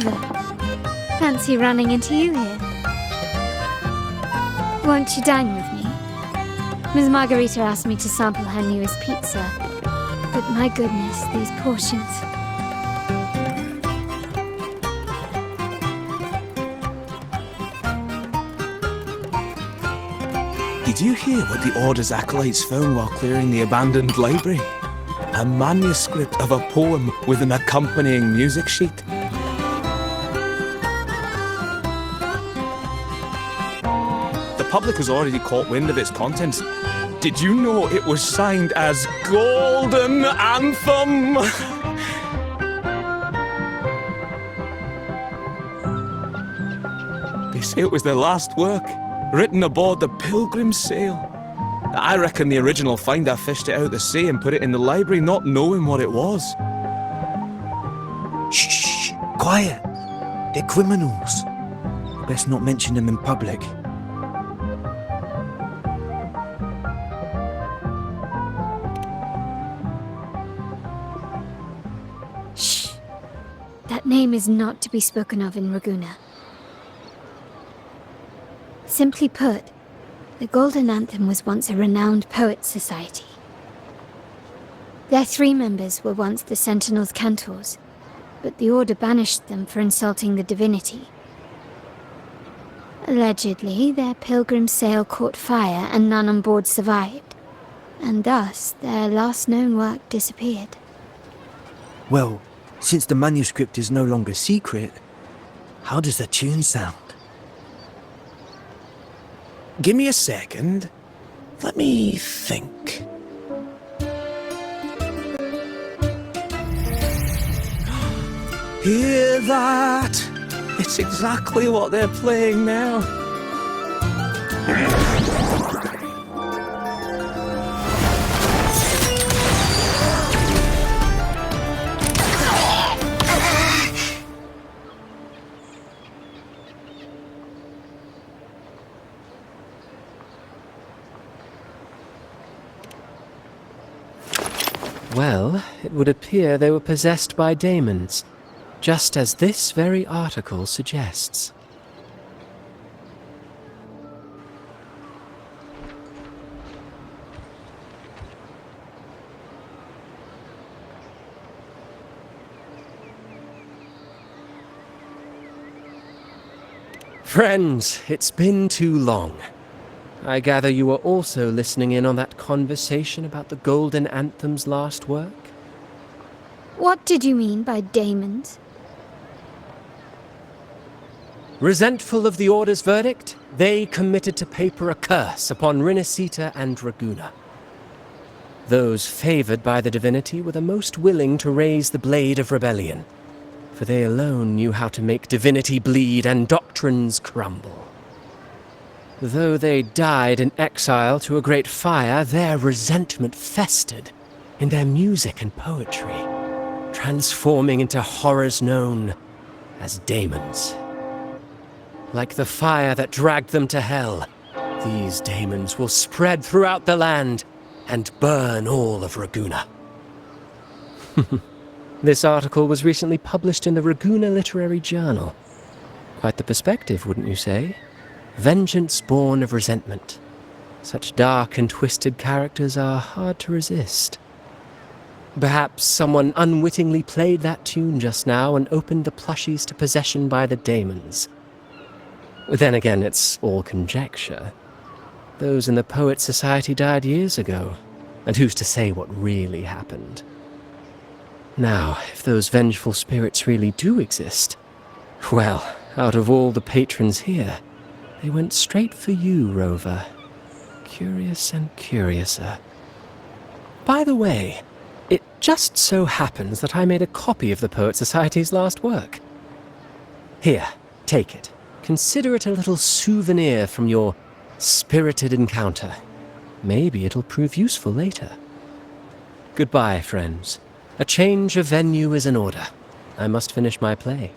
over. Fancy running into you here. Won't you dine with me? Ms. Margarita asked me to sample her newest pizza. But my goodness, these portions. Did you hear what the Order's acolytes found while clearing the abandoned library? A manuscript of a poem with an accompanying music sheet. The public has already caught wind of its contents. Did you know it was signed as Golden Anthem? They say it was their last work, written aboard the Pilgrim's Sail. I reckon the original finder fished it out the sea and put it in the library, not knowing what it was. Shh! Quiet! They're criminals. Best not mention them in public. Shh! That name is not to be spoken of in Ragusa. Simply put, the Golden Anthem was once a renowned poets' society. Their 3 members were once the Sentinel's cantors, but the Order banished them for insulting the divinity. Allegedly, their pilgrim sail caught fire and none on board survived, and thus their last known work disappeared. Well, since the manuscript is no longer secret, how does the tune sound? Give me a second. Let me think. Hear that? It's exactly what they're playing now. Well, it would appear they were possessed by daemons, just as this very article suggests. Friends, it's been too long. I gather you were also listening in on that conversation about the Golden Anthem's last work? What did you mean by daemons? Resentful of the Order's verdict, they committed to paper a curse upon Rinascita and Ragusa. Those favored by the divinity were the most willing to raise the blade of rebellion, for they alone knew how to make divinity bleed and doctrines crumble. Though they died in exile to a great fire, their resentment festered in their music and poetry, transforming into horrors known as daemons. Like the fire that dragged them to hell, these daemons will spread throughout the land and burn all of Ragusa. This article was recently published in the Ragusa Literary Journal. Quite the perspective, wouldn't you say? Vengeance born of resentment. Such dark and twisted characters are hard to resist. Perhaps someone unwittingly played that tune just now and opened the plushies to possession by the daemons. Then again, it's all conjecture. Those in the Poets' Society died years ago, and who's to say what really happened? Now, if those vengeful spirits really do exist, well, out of all the patrons here, they went straight for you, Rover. Curious and curiouser. By the way, it just so happens that I made a copy of the Poet Society's last work. Here, take it. Consider it a little souvenir from your spirited encounter. Maybe it'll prove useful later. Goodbye, friends. A change of venue is in order. I must finish my play.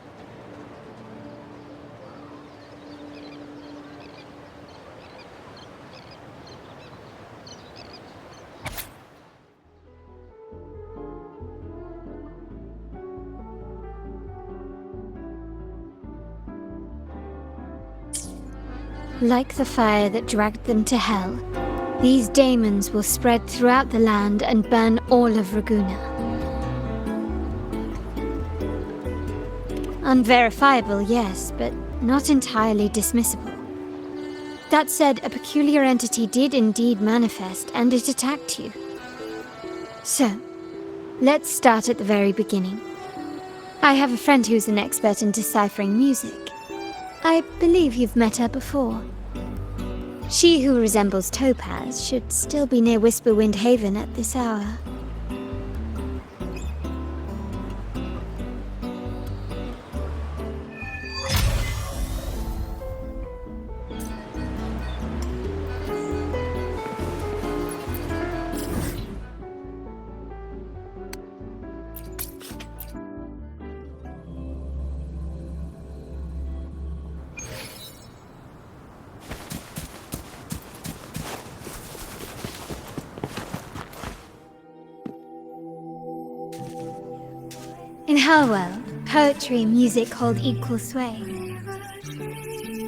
Like the fire that dragged them to hell, these daemons will spread throughout the land and burn all of Raguna. Unverifiable, yes, but not entirely dismissible. That said, a peculiar entity did indeed manifest, and it attacked you. So, let's start at the very beginning. I have a friend who's an expert in deciphering music. I believe you've met her before. She who resembles Topaz should still be near Whisperwind Haven at this hour. In her world, poetry and music hold equal sway.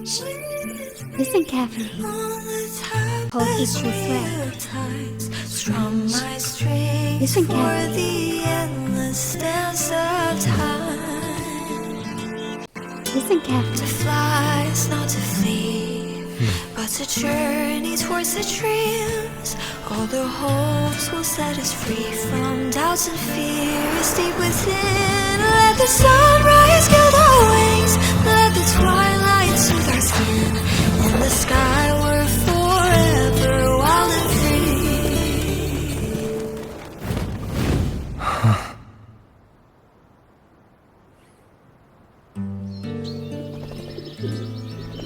Shh. Listen carefully. Hold equal sway. Listen carefully. Listen carefully. To fly is not to flee, but to journey towards the dreams. All the hopes will set us free from doubts and fears deep within. Let the sunrise gild our wings, let the twilight soothe our skin. In the sky we're forever wild and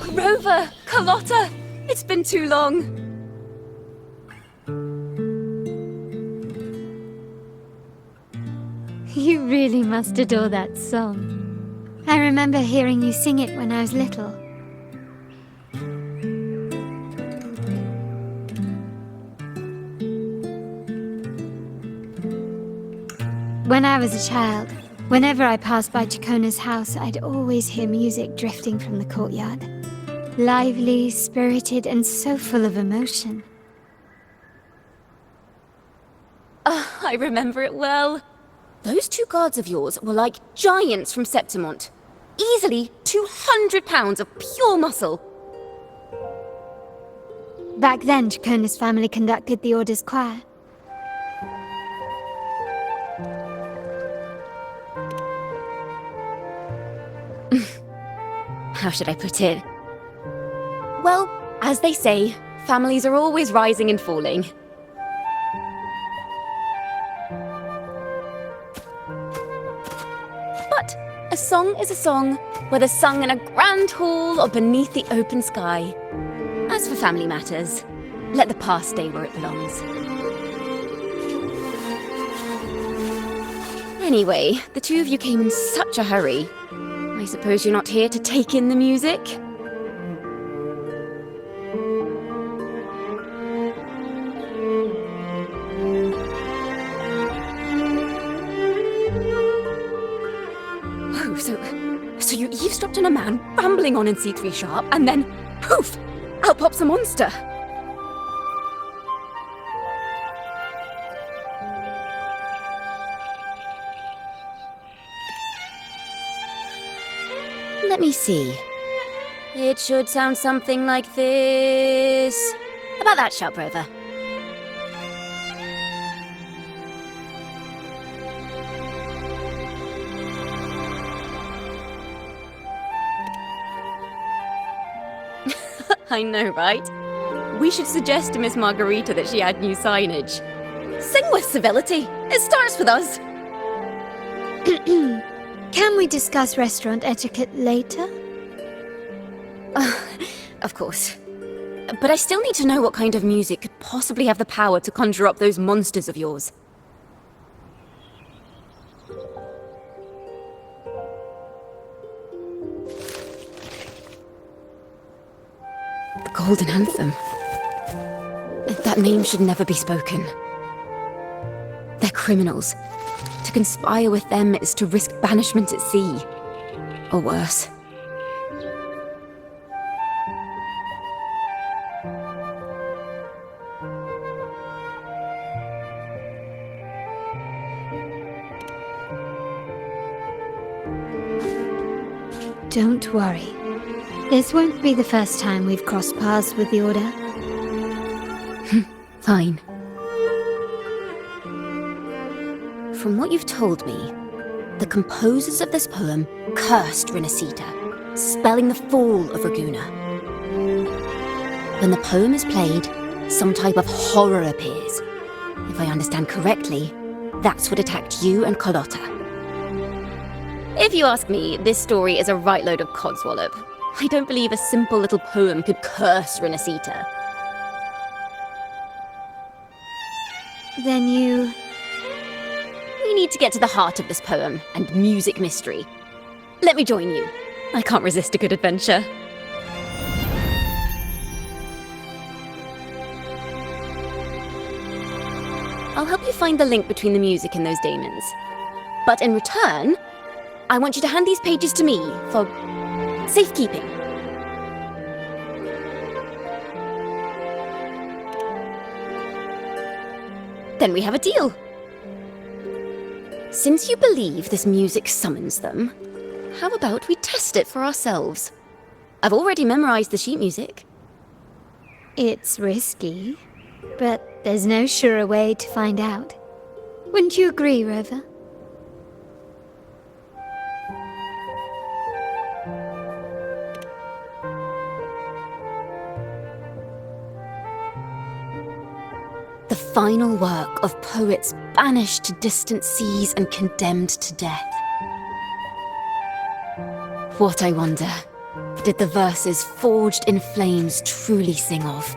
free. Rover! Carlotta! It's been too long! You really must adore that song. I remember hearing you sing it when I was little. When I was a child, whenever I passed by Chacona's house, I'd always hear music drifting from the courtyard. Lively, spirited, and so full of emotion. I remember it well. Those two guards of yours were like giants from Septimont. Easily 200 pounds of pure muscle. Back then, Chacona's family conducted the Order's choir. How should I put it? Well, as they say, families are always rising and falling. But a song is a song, whether sung in a grand hall or beneath the open sky. As for family matters, let the past stay where it belongs. Anyway, the two of you came in such a hurry. I suppose you're not here to take in the music? Whoa, so you eavesdropped on a man rambling on in C3 Sharp, and then, poof, out pops a monster. Let me see. It should sound something like this. About that, Sharp Rover. I know, right? We should suggest to Miss Margarita that she add new signage. Sing with civility. It starts with us. Can we discuss restaurant etiquette later? Of course. But I still need to know what kind of music could possibly have the power to conjure up those monsters of yours. The Golden Anthem. That name should never be spoken. They're criminals. To conspire with them is to risk banishment at sea. Or worse. Don't worry. This won't be the first time we've crossed paths with the Order. Fine. From what you've told me, the composers of this poem cursed Rinascita, spelling the fall of Raguna. When the poem is played, some type of horror appears. If I understand correctly, that's what attacked you and Carlotta. If you ask me, this story is a right load of codswallop. I don't believe a simple little poem could curse Rinascita. Then you... We need to get to the heart of this poem and music mystery. Let me join you. I can't resist a good adventure. I'll help you find the link between the music and those daemons. But in return, I want you to hand these pages to me for safekeeping. Then we have a deal. Since you believe this music summons them, how about we test it for ourselves? I've already memorized the sheet music. It's risky, but there's no surer way to find out. Wouldn't you agree, Rover? The final work of poets banished to distant seas and condemned to death. What, I wonder, did the verses forged in flames truly sing of?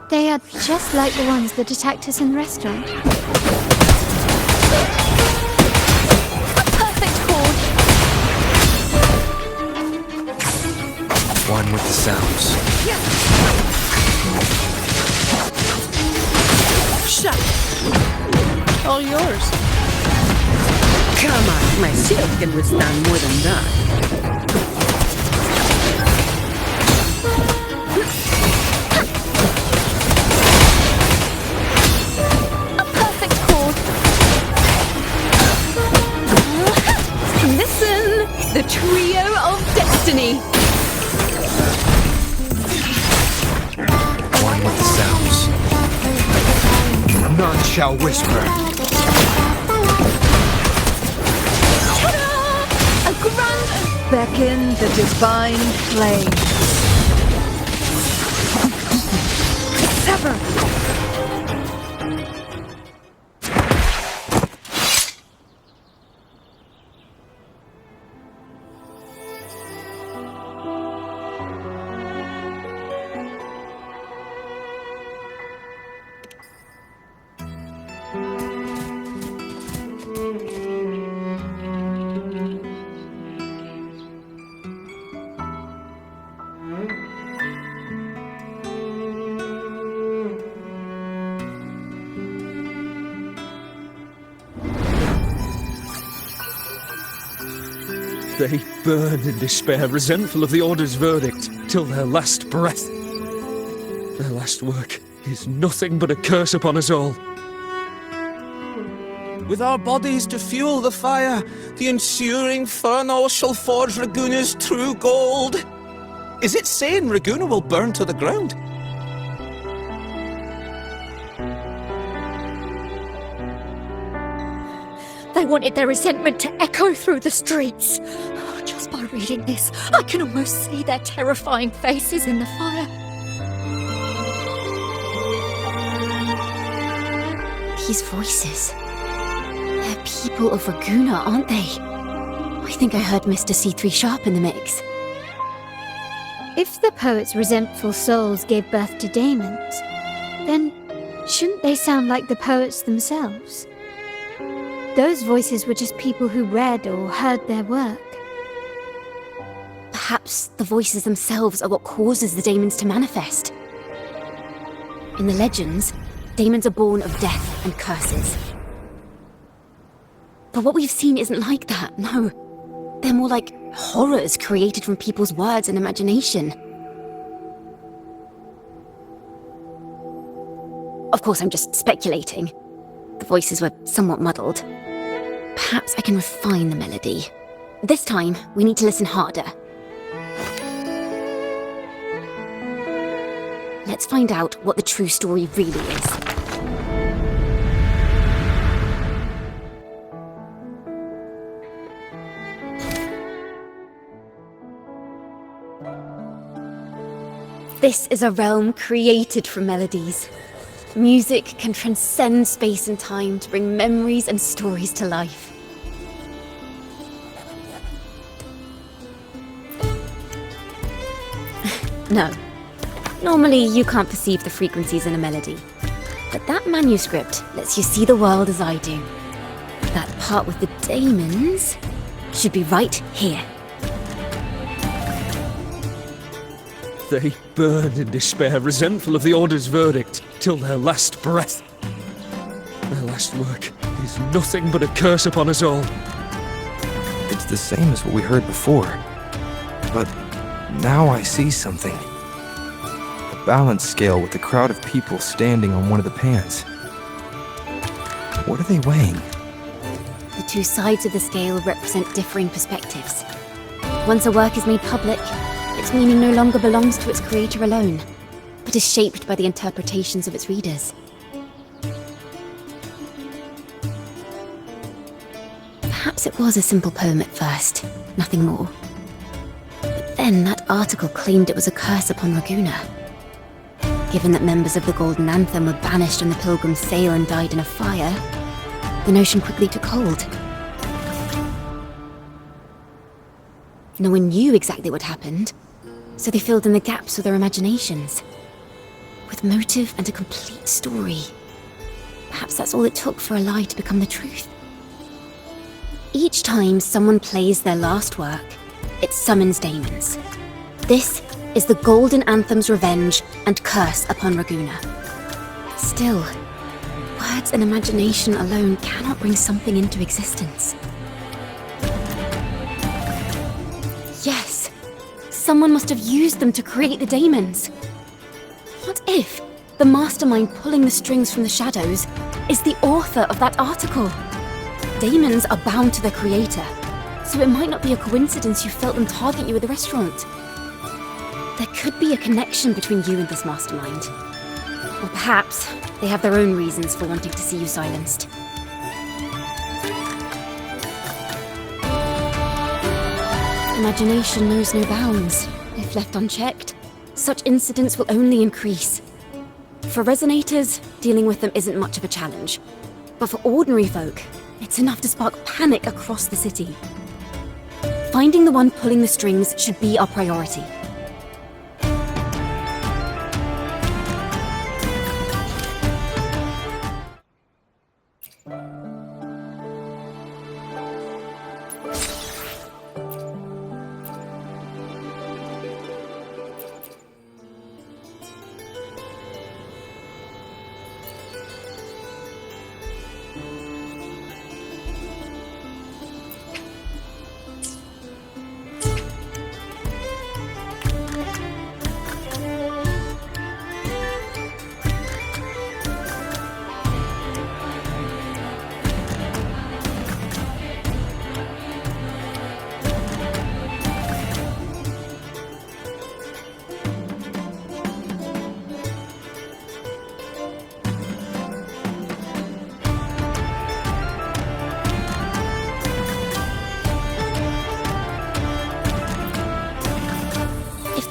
They are just like the ones that attacked us in the restaurant. Perfect chord! One with the sounds. Shut! All yours. Come on, my silk can withstand more than that. The trio of destiny! One with the sounds. None shall whisper. Ta-da! A grand... Beckon the divine flame. Sever! They burn in despair, resentful of the Order's verdict, till their last breath. Their last work is nothing but a curse upon us all. With our bodies to fuel the fire, the ensuing furnace shall forge Raguna's true gold. Is it saying Raguna will burn to the ground? They wanted their resentment to echo through the streets. Just by reading this, I can almost see their terrifying faces in the fire. These voices. They're people of Raguna, aren't they? I think I heard Mr. C3 Sharp in the mix. If the poet's resentful souls gave birth to daemons, then shouldn't they sound like the poets themselves? Those voices were just people who read or heard their work. Perhaps the voices themselves are what causes the daemons to manifest. In the legends, daemons are born of death and curses. But what we've seen isn't like that, no. They're more like horrors created from people's words and imagination. Of course, I'm just speculating. The voices were somewhat muddled. Perhaps I can refine the melody. This time, we need to listen harder. Let's find out what the true story really is. This is a realm created from melodies. Music can transcend space and time to bring memories and stories to life. No. Normally, you can't perceive the frequencies in a melody. But that manuscript lets you see the world as I do. That part with the daemons should be right here. They burn in despair, resentful of the Order's verdict, till their last breath. Their last work is nothing but a curse upon us all. It's the same as what we heard before. But now I see something. A balance scale with a crowd of people standing on one of the pans. What are they weighing? The two sides of the scale represent differing perspectives. Once a work is made public, its meaning no longer belongs to its creator alone, but is shaped by the interpretations of its readers. Perhaps it was a simple poem at first, nothing more. But then that article claimed it was a curse upon Raguna. Given that members of the Golden Anthem were banished on the Pilgrim's sail and died in a fire, the notion quickly took hold. No one knew exactly what happened, so they filled in the gaps with their imaginations. With motive and a complete story. Perhaps that's all it took for a lie to become the truth. Each time someone plays their last work, it summons daemons. This is the Golden Anthem's revenge and curse upon Raguna. Still, words and imagination alone cannot bring something into existence. Yes, someone must have used them to create the daemons. What if the mastermind pulling the strings from the shadows is the author of that article? Daemons are bound to their creator, so it might not be a coincidence you felt them target you at the restaurant. There could be a connection between you and this mastermind. Or perhaps they have their own reasons for wanting to see you silenced. Imagination knows no bounds. If left unchecked, such incidents will only increase. For resonators, dealing with them isn't much of a challenge. But for ordinary folk, it's enough to spark panic across the city. Finding the one pulling the strings should be our priority.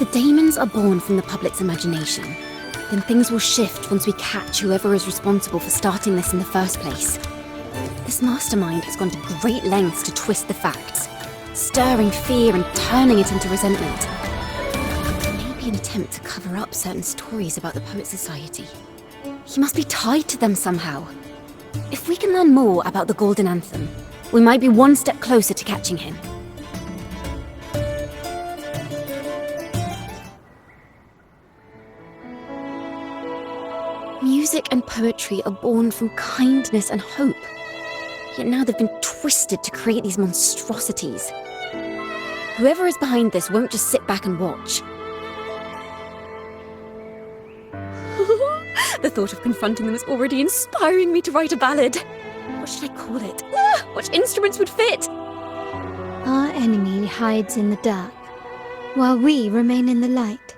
the daemons are born from the public's imagination, then things will shift once we catch whoever is responsible for starting this in the first place. This mastermind has gone to great lengths to twist the facts, stirring fear and turning it into resentment. Maybe an attempt to cover up certain stories about the Poet Society. He must be tied to them somehow. If we can learn more about the Golden Anthem, we might be one step closer to catching him. Music and poetry are born from kindness and hope. Yet now they've been twisted to create these monstrosities. Whoever is behind this won't just sit back and watch. The thought of confronting them is already inspiring me to write a ballad. What should I call it? Which instruments would fit? Our enemy hides in the dark, while we remain in the light.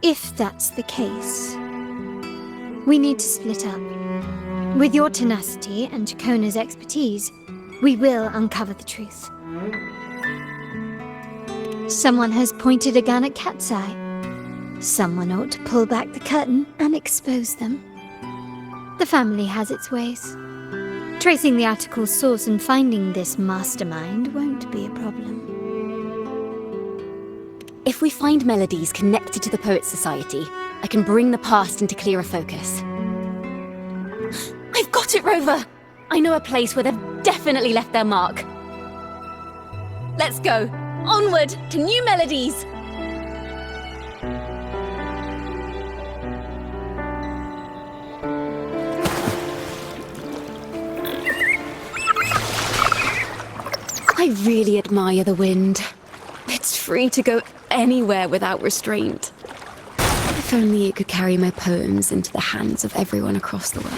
If that's the case, we need to split up. With your tenacity and Chacona's expertise, we will uncover the truth. Someone has pointed a gun at Cat's Eye. Someone ought to pull back the curtain and expose them. The family has its ways. Tracing the article's source and finding this mastermind won't be a problem. If we find melodies connected to the Poet Society, I can bring the past into clearer focus. I've got it, Rover! I know a place where they've definitely left their mark. Let's go! Onward to new melodies! I really admire the wind. It's free to go anywhere without restraint. If only it could carry my poems into the hands of everyone across the world.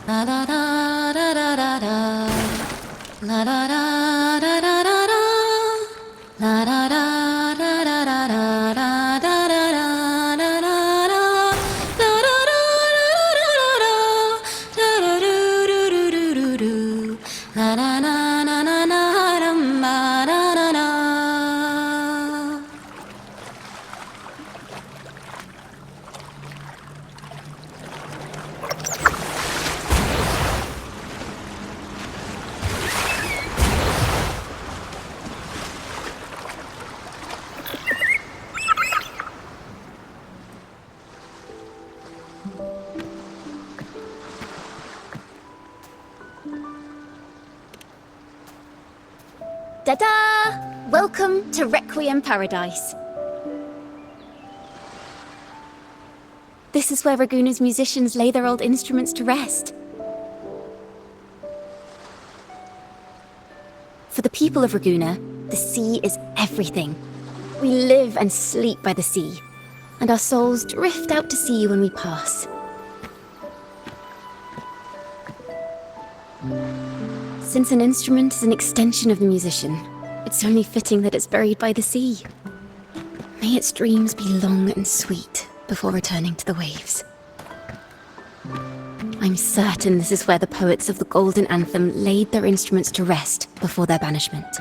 La da da da da da da. La da da da da da da. La da da da da da da da da da da. Ta-da! Welcome to Requiem Paradise. This is where Raguna's musicians lay their old instruments to rest. For the people of Raguna, the sea is everything. We live and sleep by the sea, and our souls drift out to sea when we pass. Since an instrument is an extension of the musician, it's only fitting that it's buried by the sea. May its dreams be long and sweet before returning to the waves. I'm certain this is where the poets of the Golden Anthem laid their instruments to rest before their banishment.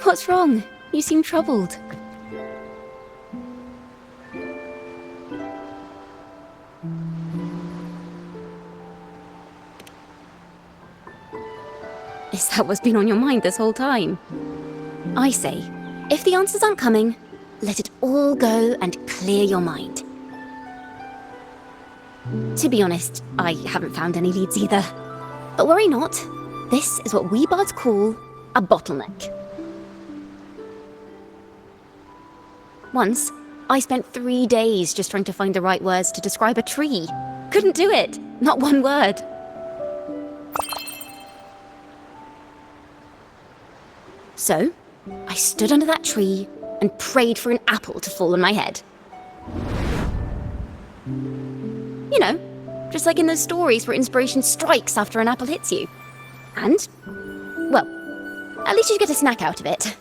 What's wrong? You seem troubled. Is that what's been on your mind this whole time? I say, if the answers aren't coming, let it all go and clear your mind. To be honest, I haven't found any leads either. But worry not, this is what we bards call a bottleneck. Once, I spent 3 days just trying to find the right words to describe a tree. Couldn't do it, not one word. So, I stood under that tree and prayed for an apple to fall on my head. You know, just like in those stories where inspiration strikes after an apple hits you. And, well, at least you get a snack out of it.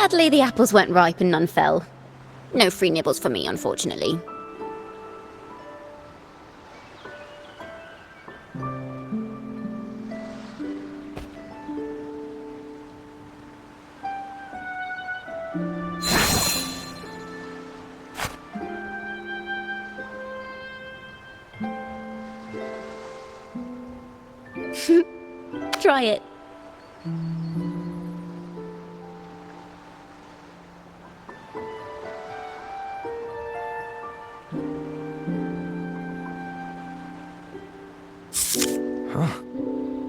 Sadly, the apples weren't ripe and none fell. No free nibbles for me, unfortunately. Try it.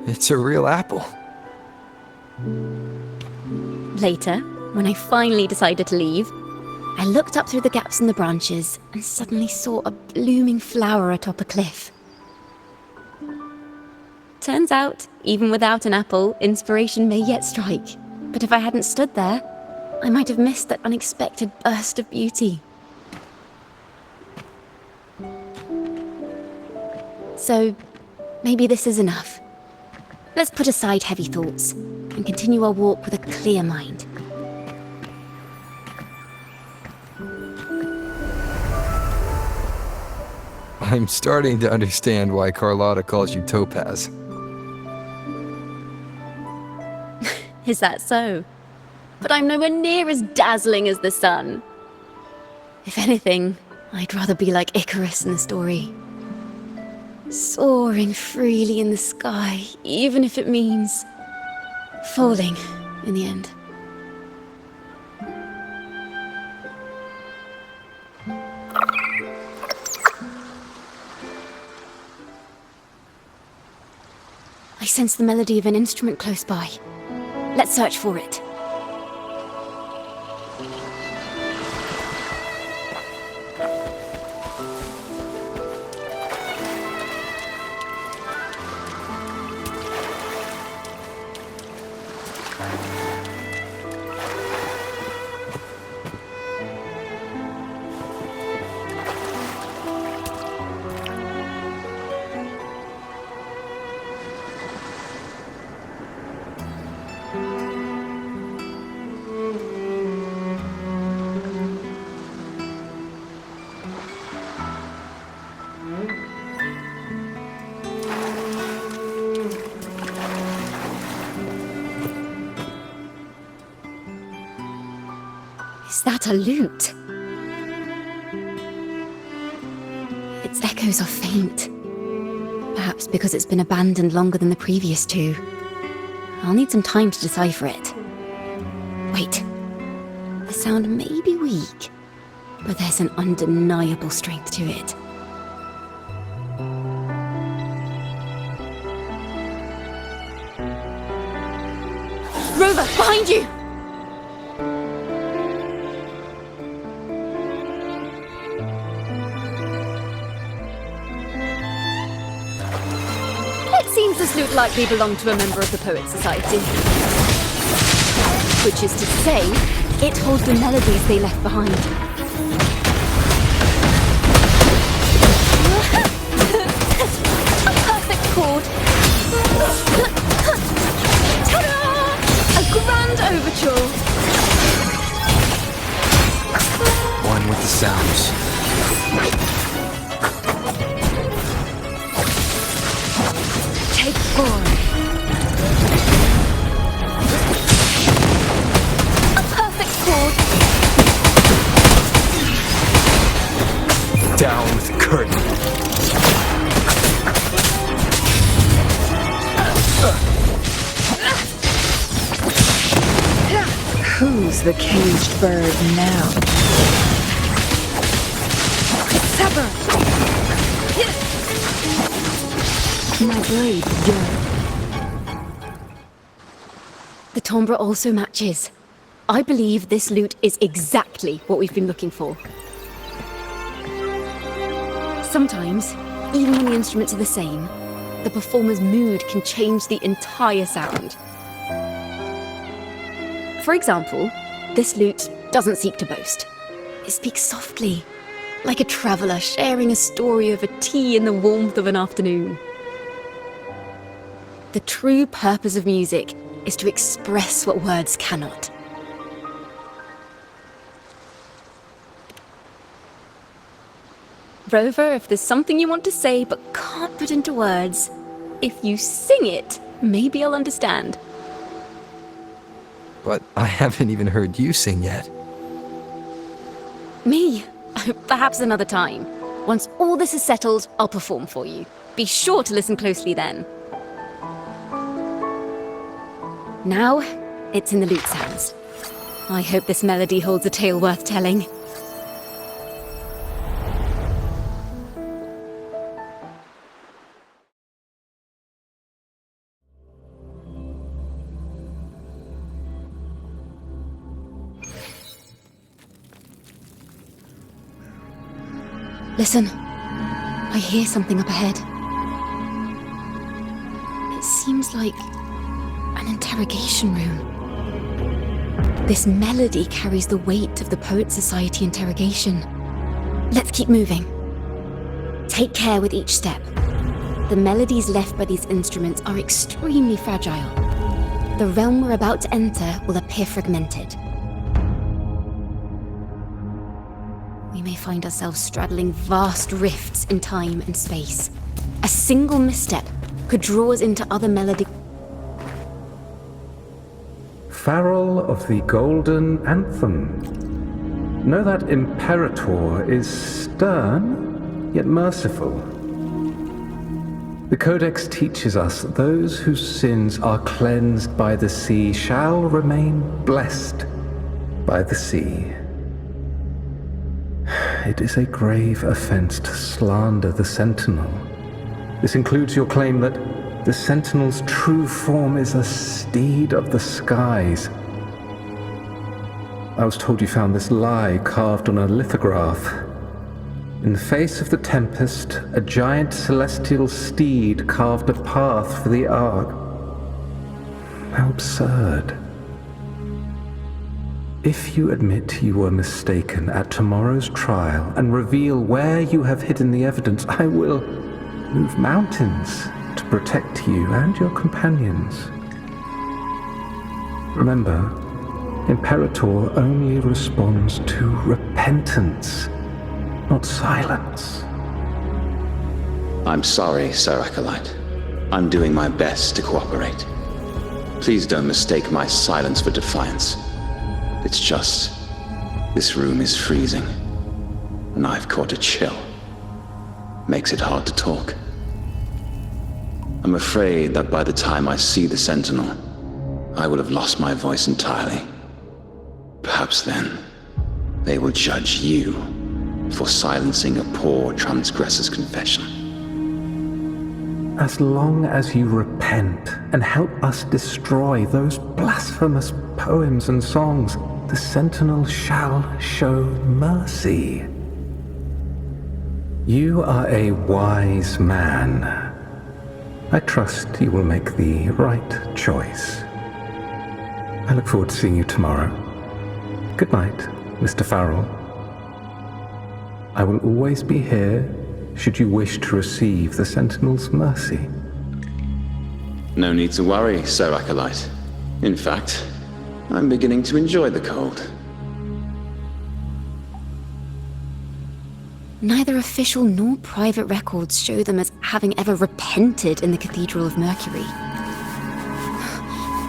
It's a real apple. Later, when I finally decided to leave, I looked up through the gaps in the branches and suddenly saw a blooming flower atop a cliff. Turns out, even without an apple, inspiration may yet strike. But if I hadn't stood there, I might have missed that unexpected burst of beauty. So, maybe this is enough. Let's put aside heavy thoughts and continue our walk with a clear mind. I'm starting to understand why Carlotta calls you Topaz. Is that so? But I'm nowhere near as dazzling as the sun. If anything, I'd rather be like Icarus in the story. Soaring freely in the sky, even if it means falling in the end. I sense the melody of an instrument close by. Let's search for it. Is that a lute? Its echoes are faint. Perhaps because it's been abandoned longer than the previous two. I'll need some time to decipher it. Wait. The sound may be weak, but there's an undeniable strength to it. Rover, behind you! Seems this lute likely belonged to a member of the Poet Society. Which is to say, it holds the melodies they left behind. A perfect chord. Ta-da! A grand overture. One with the sounds. Take 4. A perfect chord. Down with the curtain. Who's the caged bird now? Sever. My blade, yeah. The timbre also matches. I believe this lute is exactly what we've been looking for. Sometimes, even when the instruments are the same, the performer's mood can change the entire sound. For example, this lute doesn't seek to boast. It speaks softly, like a traveller sharing a story over tea in the warmth of an afternoon. The true purpose of music is to express what words cannot. Rover, if there's something you want to say but can't put into words, if you sing it, maybe I'll understand. But I haven't even heard you sing yet. Me? Perhaps another time. Once all this is settled, I'll perform for you. Be sure to listen closely then. Now, it's in the lute's hands. I hope this melody holds a tale worth telling. Listen, I hear something up ahead. It seems like an interrogation room. This melody carries the weight of the Poet Society interrogation. Let's keep moving. Take care with each step. The melodies left by these instruments are extremely fragile. The realm we're about to enter will appear fragmented. We may find ourselves straddling vast rifts in time and space. A single misstep could draw us into other melody. Farrell of the Golden Anthem. Know that Imperator is stern, yet merciful. The Codex teaches us that those whose sins are cleansed by the sea shall remain blessed by the sea. It is a grave offense to slander the Sentinel. This includes your claim that the Sentinel's true form is a steed of the skies. I was told you found this lie carved on a lithograph. In the face of the tempest, a giant celestial steed carved a path for the Ark. How absurd. If you admit you were mistaken at tomorrow's trial and reveal where you have hidden the evidence, I will move mountains to protect you and your companions. Remember, Imperator only responds to repentance, not silence. I'm sorry, Sir Acolyte. I'm doing my best to cooperate. Please don't mistake my silence for defiance. It's just, this room is freezing, and I've caught a chill. Makes it hard to talk. I'm afraid that by the time I see the Sentinel, I will have lost my voice entirely. Perhaps then, they will judge you for silencing a poor transgressor's confession. As long as you repent and help us destroy those blasphemous poems and songs, the Sentinel shall show mercy. You are a wise man. I trust you will make the right choice. I look forward to seeing you tomorrow. Good night, Mr. Farrell. I will always be here should you wish to receive the Sentinel's mercy. No need to worry, Sir Acolyte. In fact, I'm beginning to enjoy the cold. Neither official nor private records show them as having ever repented in the Cathedral of Mercury.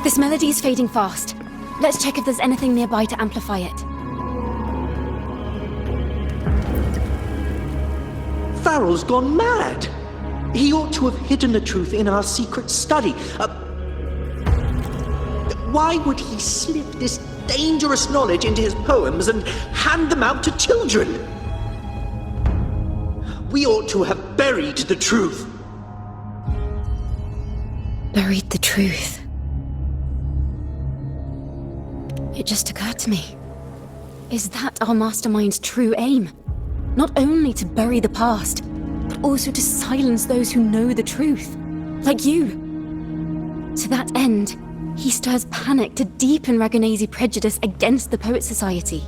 This melody is fading fast. Let's check if there's anything nearby to amplify it. Farrell's gone mad. He ought to have hidden the truth in our secret study. Why would he slip this dangerous knowledge into his poems and hand them out to children? We ought to have buried the truth. Buried the truth. It just occurred to me. Is that our mastermind's true aim? Not only to bury the past, but also to silence those who know the truth, like you. To that end, he stirs panic to deepen Ragonese prejudice against the Poet Society,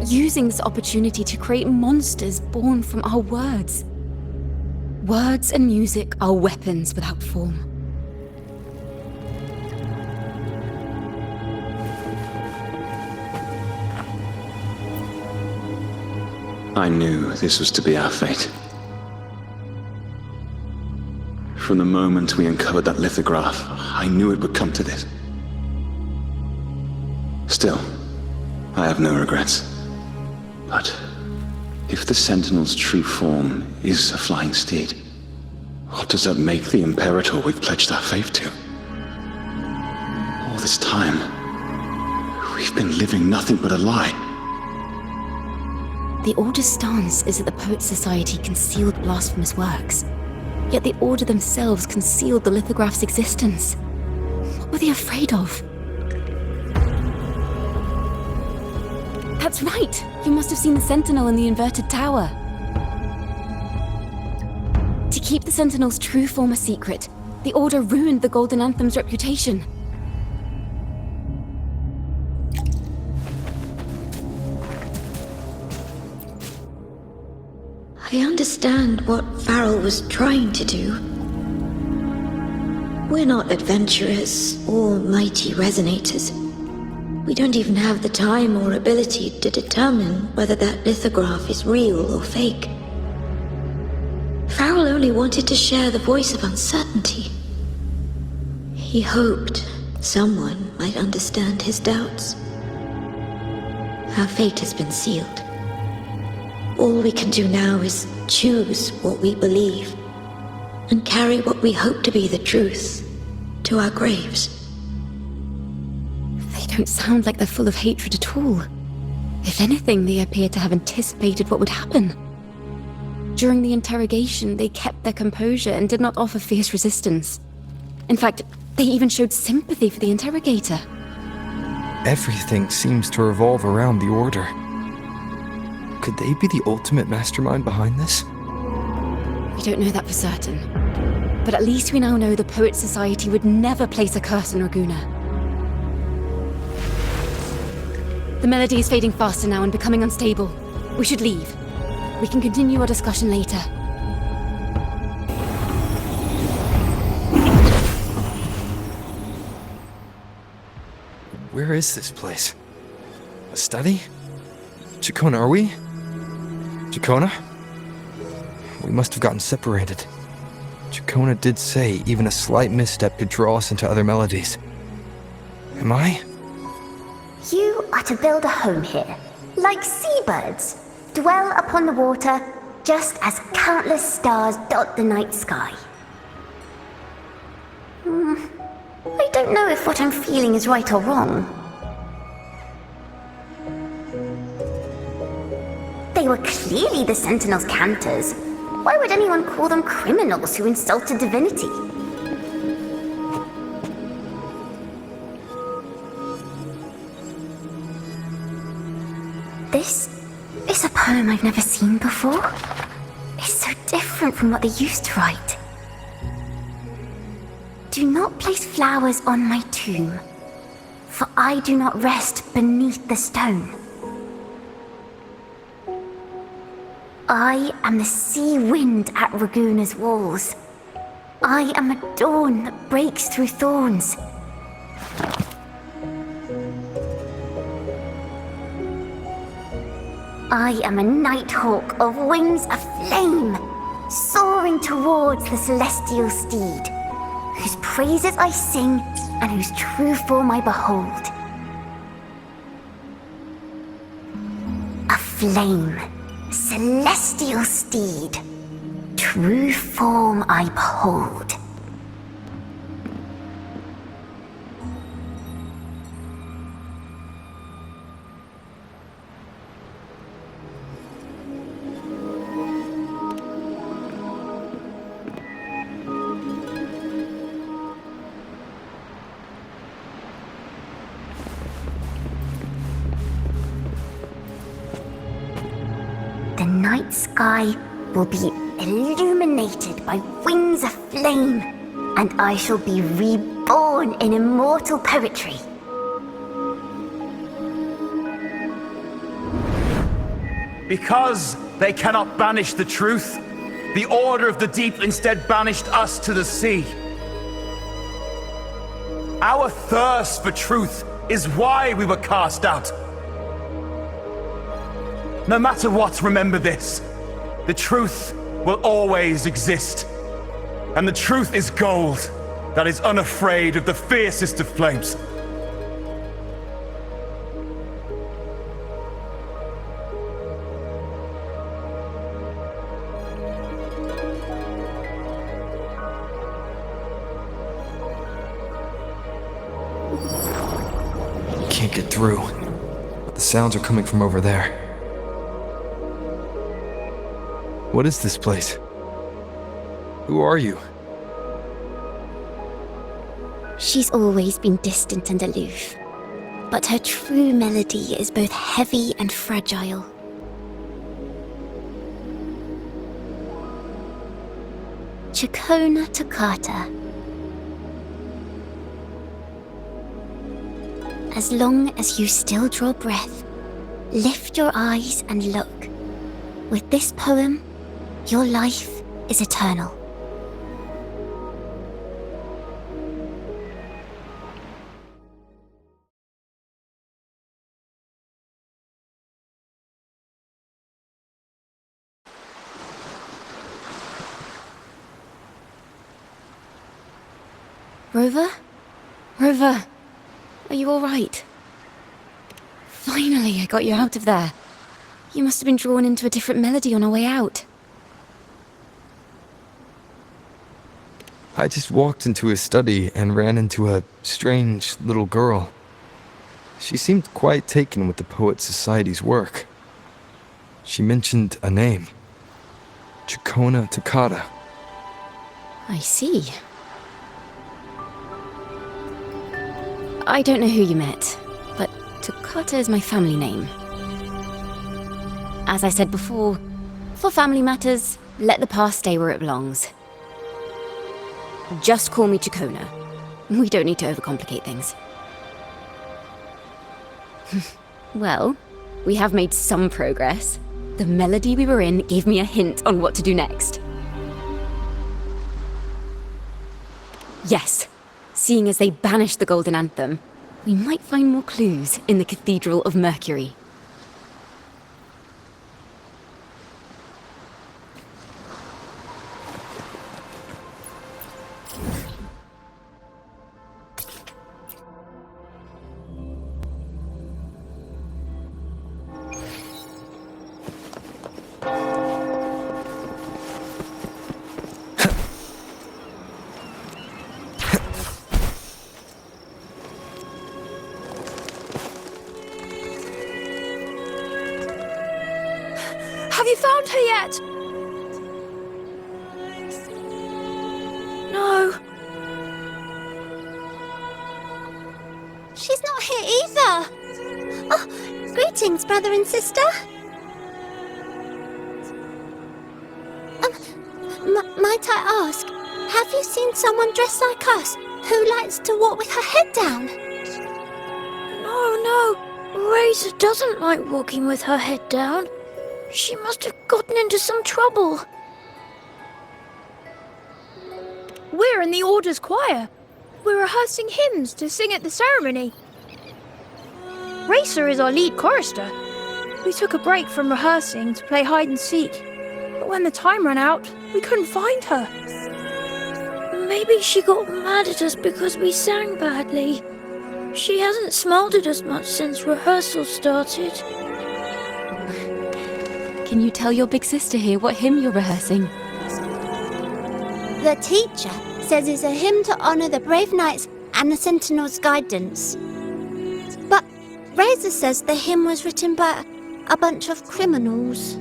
using this opportunity to create monsters born from our words. Words and music are weapons without form. I knew this was to be our fate. From the moment we uncovered that lithograph, I knew it would come to this. Still, I have no regrets. But if the Sentinel's true form is a flying steed, what does that make the Imperator we've pledged our faith to? All this time, we've been living nothing but a lie. The Order's stance is that the Poet Society concealed blasphemous works. Yet the Order themselves concealed the lithograph's existence. What were they afraid of? That's right! You must have seen the Sentinel in the inverted tower. To keep the Sentinel's true form a secret, the Order ruined the Golden Anthem's reputation. I understand what Farrell was trying to do. We're not adventurers or mighty resonators. We don't even have the time or ability to determine whether that lithograph is real or fake. Farrell only wanted to share the voice of uncertainty. He hoped someone might understand his doubts. Our fate has been sealed. All we can do now is choose what we believe and carry what we hope to be the truth to our graves. They don't sound like they're full of hatred at all. If anything, they appear to have anticipated what would happen. During the interrogation, they kept their composure and did not offer fierce resistance. In fact, they even showed sympathy for the interrogator. Everything seems to revolve around the Order. Could they be the ultimate mastermind behind this? We don't know that for certain. But at least we now know the Poet Society would never place a curse on Raguna. The melody is fading faster now and becoming unstable. We should leave. We can continue our discussion later. Where is this place? A study? Chacona, are we? Chacona? We must have gotten separated. Chacona did say even a slight misstep could draw us into other melodies. Am I? You are to build a home here, like seabirds. Dwell upon the water, just as countless stars dot the night sky. I don't know if what I'm feeling is right or wrong. They were clearly the Sentinel's cantors. Why would anyone call them criminals who insulted divinity? This is a poem I've never seen before. It's so different from what they used to write. Do not place flowers on my tomb, for I do not rest beneath the stone. I am the sea wind at Raguna's walls. I am a dawn that breaks through thorns. I am a nighthawk of wings aflame, soaring towards the celestial steed, whose praises I sing and whose true form I behold. A flame, celestial steed, true form I behold. The night sky will be illuminated by wings of flame, and I shall be reborn in immortal poetry. Because they cannot banish the truth, the Order of the Deep instead banished us to the sea. Our thirst for truth is why we were cast out. No matter what, remember this. The truth will always exist. And the truth is gold that is unafraid of the fiercest of flames. Can't get through, but the sounds are coming from over there. What is this place? Who are you? She's always been distant and aloof, but her true melody is both heavy and fragile. Chacona Toccata. As long as you still draw breath, lift your eyes and look. With this poem, your life is eternal. Rover? Rover, are you alright? Finally, I got you out of there. You must have been drawn into a different melody on our way out. I just walked into his study and ran into a strange little girl. She seemed quite taken with the Poets Society's work. She mentioned a name. Chacona Toccata. I see. I don't know who you met, but Toccata is my family name. As I said before, for family matters, let the past stay where it belongs. Just call me Chacona. We don't need to overcomplicate things. Well, we have made some progress. The melody we were in gave me a hint on what to do next. Yes, seeing as they banished the Golden Anthem, we might find more clues in the Cathedral of Mercury. Have you found her yet? No. She's not here either. Oh, greetings, brother and sister. Might I ask, have you seen someone dressed like us who likes to walk with her head down? No. Razor doesn't like walking with her head down. She must have gotten into some trouble. We're in the Order's choir. We're rehearsing hymns to sing at the ceremony. Racer is our lead chorister. We took a break from rehearsing to play hide and seek, but when the time ran out, we couldn't find her. Maybe she got mad at us because we sang badly. She hasn't smiled at us much since rehearsal started. Can you tell your big sister here what hymn you're rehearsing? The teacher says it's a hymn to honor the brave knights and the Sentinel's guidance. But Razor says the hymn was written by a bunch of criminals.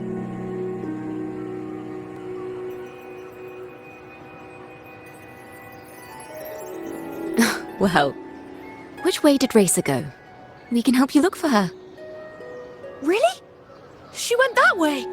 Well, which way did Racer go? We can help you look for her. Really? She went that way.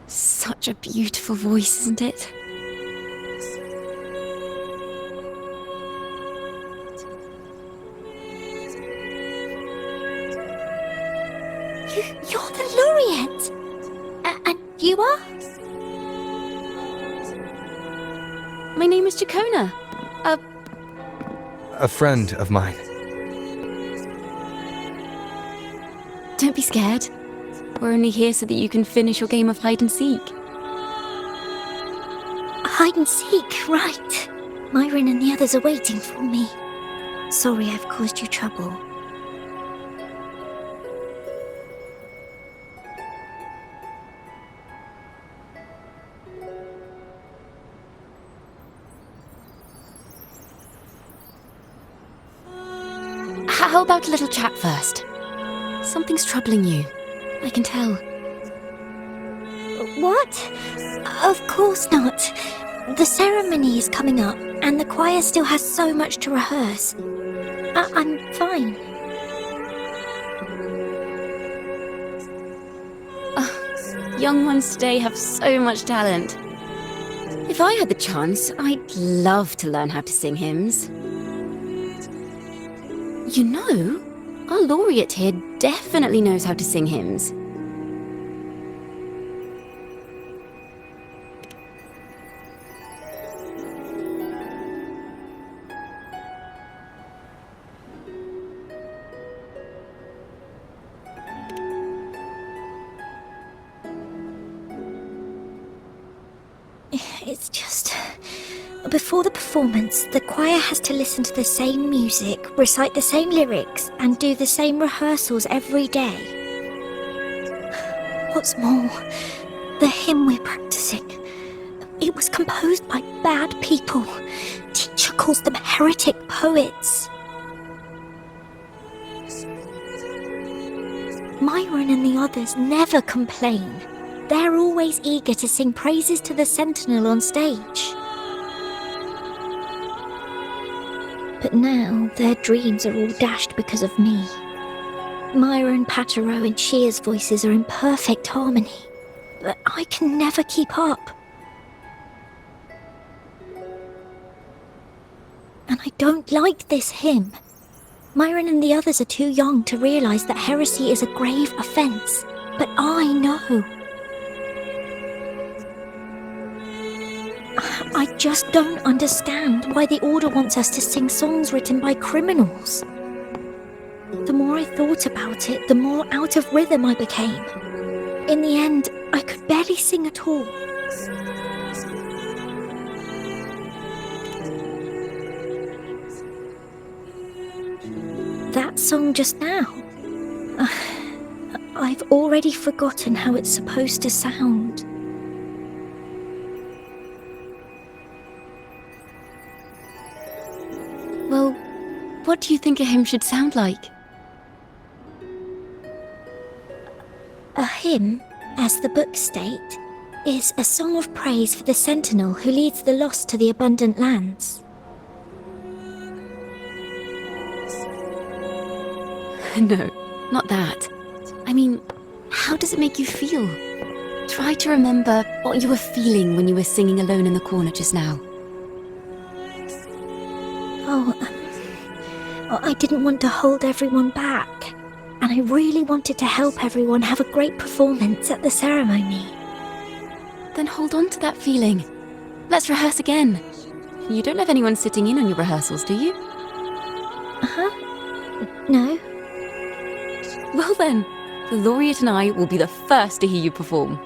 Such a beautiful voice, isn't it? You're the laureate! And you are? My name is Jacona. A friend of mine. Don't be scared. We're only here so that you can finish your game of hide and seek. Hide and seek, right. Myron and the others are waiting for me. Sorry I've caused you trouble. How about a little chat first? Something's troubling you. I can tell. What? Of course not. The ceremony is coming up, and the choir still has so much to rehearse. I'm fine. Young ones today have so much talent. If I had the chance, I'd love to learn how to sing hymns. You know, our laureate here definitely knows how to sing hymns. It's just... Before the performance, the choir has to listen to the same music, recite the same lyrics, and do the same rehearsals every day. What's more, the hymn we're practicing, it was composed by bad people. Teacher calls them heretic poets. Myron and the others never complain. They're always eager to sing praises to the Sentinel on stage. But now their dreams are all dashed because of me. Myron, Patero, and Shear's voices are in perfect harmony, but I can never keep up. And I don't like this hymn. Myron and the others are too young to realise that heresy is a grave offence, but I know. I just don't understand why the Order wants us to sing songs written by criminals. The more I thought about it, the more out of rhythm I became. In the end, I could barely sing at all. That song just now. I've already forgotten how it's supposed to sound. Well, what do you think a hymn should sound like? A hymn, as the books state, is a song of praise for the Sentinel who leads the lost to the abundant lands. No, not that. I mean, how does it make you feel? Try to remember what you were feeling when you were singing alone in the corner just now. I didn't want to hold everyone back, and I really wanted to help everyone have a great performance at the ceremony. Then hold on to that feeling. Let's rehearse again. You don't have anyone sitting in on your rehearsals, do you? No. Well then, the laureate and I will be the first to hear you perform.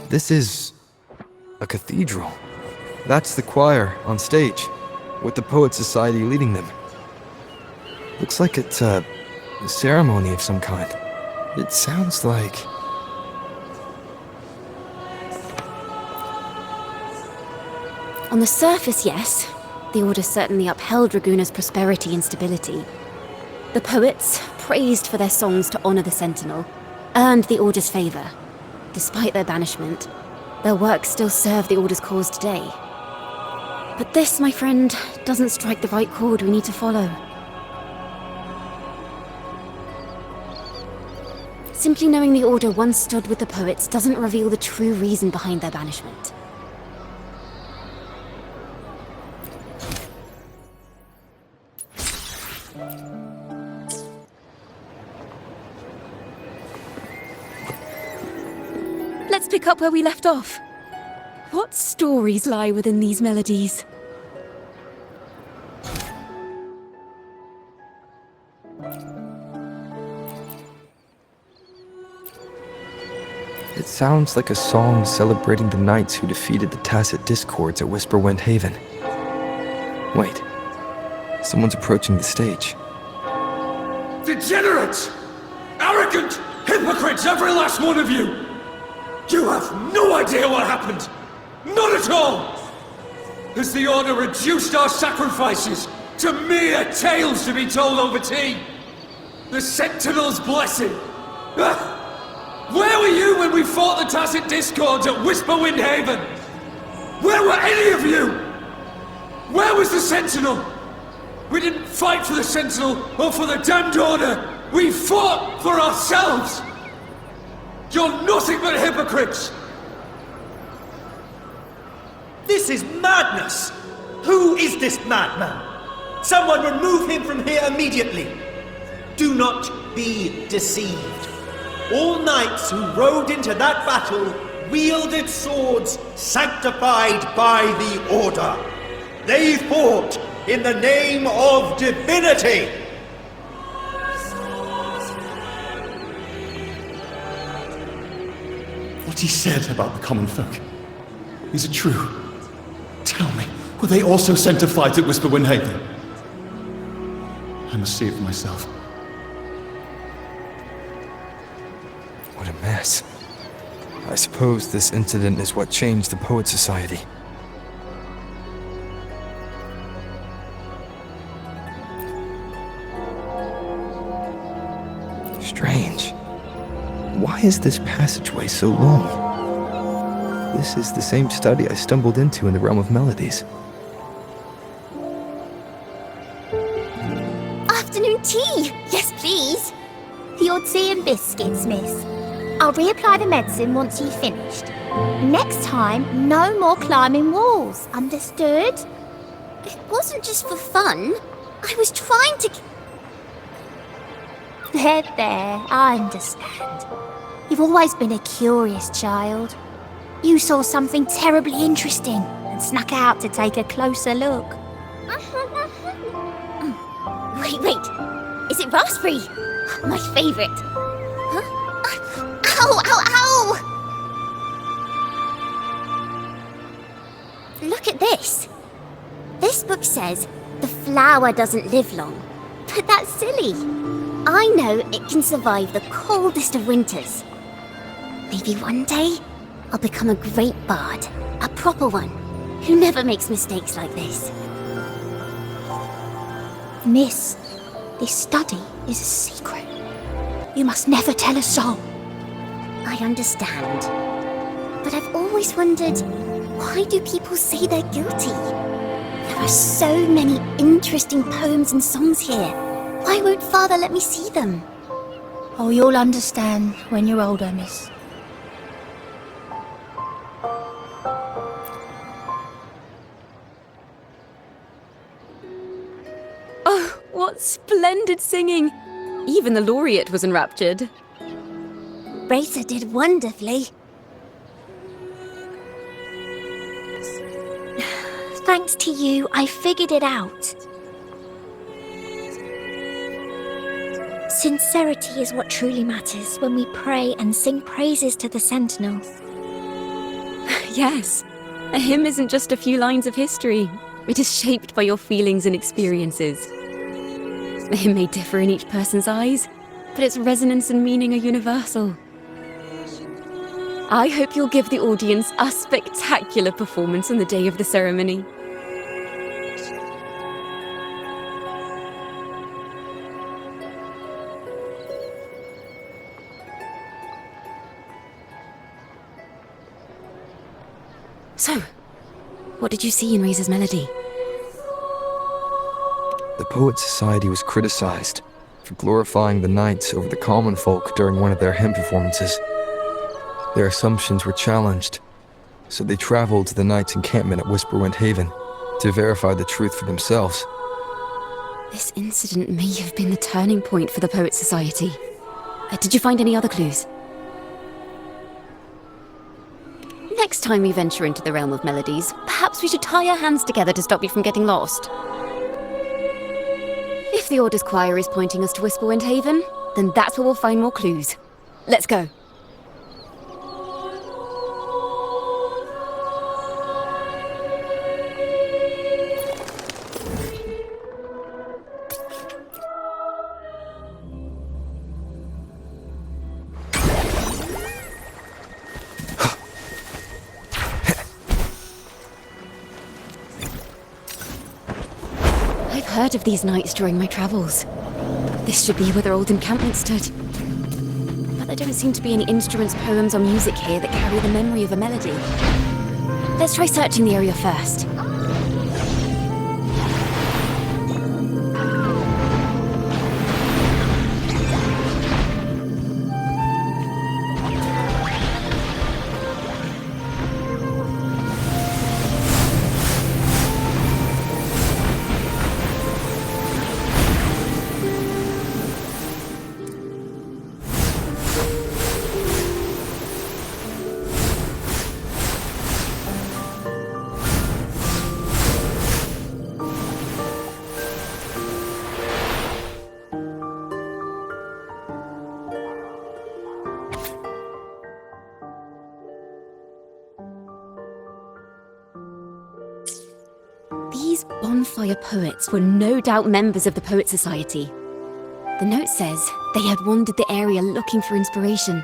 This is a cathedral. That's the choir on stage, with the Poet Society leading them. Looks like it's a ceremony of some kind. It sounds like... On the surface, yes. The Order certainly upheld Raguna's prosperity and stability. The poets, praised for their songs to honor the Sentinel, earned the Order's favor. Despite their banishment, their works still serve the Order's cause today. But this, my friend, doesn't strike the right chord we need to follow. Simply knowing the Order once stood with the poets doesn't reveal the true reason behind their banishment. Let's pick up where we left off. What stories lie within these melodies? It sounds like a song celebrating the knights who defeated the Tacit Discords at Whisperwind Haven. Wait, someone's approaching the stage. Degenerates! Arrogant hypocrites, every last one of you! You have no idea what happened! Not at all! Has the Order reduced our sacrifices to mere tales to be told over tea? The Sentinel's blessing! Where were you when we fought the Tacit Discords at Whisperwind Haven? Where were any of you? Where was the Sentinel? We didn't fight for the Sentinel or for the damned Order! We fought for ourselves! You're nothing but hypocrites! This is madness! Who is this madman? Someone remove him from here immediately! Do not be deceived. All knights who rode into that battle wielded swords sanctified by the Order. They fought in the name of divinity! What he said about the common folk, is it true? Tell me, were they also sent to fight at Whisperwind Haven? I must see it for myself. What a mess. I suppose this incident is what changed the Poet Society. Strange. Why is this passageway so long? This is the same study I stumbled into in the realm of melodies. Afternoon tea! Yes, please. The odd tea and biscuits, miss. I'll reapply the medicine once you've finished. Next time, no more climbing walls. Understood? It wasn't just for fun. I was trying to... There, I understand. You've always been a curious child. You saw something terribly interesting and snuck out to take a closer look. Wait. Is it raspberry? My favourite. Huh? Ow! Look at this. This book says the flower doesn't live long. But that's silly. I know it can survive the coldest of winters. Maybe one day, I'll become a great bard. A proper one, who never makes mistakes like this. Miss, this study is a secret. You must never tell a soul. I understand. But I've always wondered, why do people say they're guilty? There are so many interesting poems and songs here. Why won't Father let me see them? Oh, you'll understand when you're older, miss. Oh, what splendid singing! Even the laureate was enraptured. Racer did wonderfully. Thanks to you, I figured it out. Sincerity is what truly matters when we pray and sing praises to the Sentinel. Yes. A hymn isn't just a few lines of history. It is shaped by your feelings and experiences. The hymn may differ in each person's eyes, but its resonance and meaning are universal. I hope you'll give the audience a spectacular performance on the day of the ceremony. So, what did you see in Razor's melody? The Poets Society was criticized for glorifying the knights over the common folk during one of their hymn performances. Their assumptions were challenged, so they traveled to the knights' encampment at Whisperwind Haven to verify the truth for themselves. This incident may have been the turning point for the Poets Society. Did you find any other clues? Next time we venture into the realm of melodies, perhaps we should tie our hands together to stop you from getting lost. If the Order's choir is pointing us to Whisperwind Haven, then that's where we'll find more clues. Let's go. Heard of these knights during my travels. This should be where their old encampment stood. But there don't seem to be any instruments, poems, or music here that carry the memory of a melody. Let's try searching the area first. These bonfire poets were no doubt members of the Poets Society. The note says they had wandered the area looking for inspiration.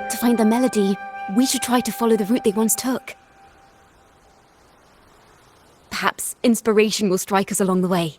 To find the melody, we should try to follow the route they once took. Perhaps inspiration will strike us along the way.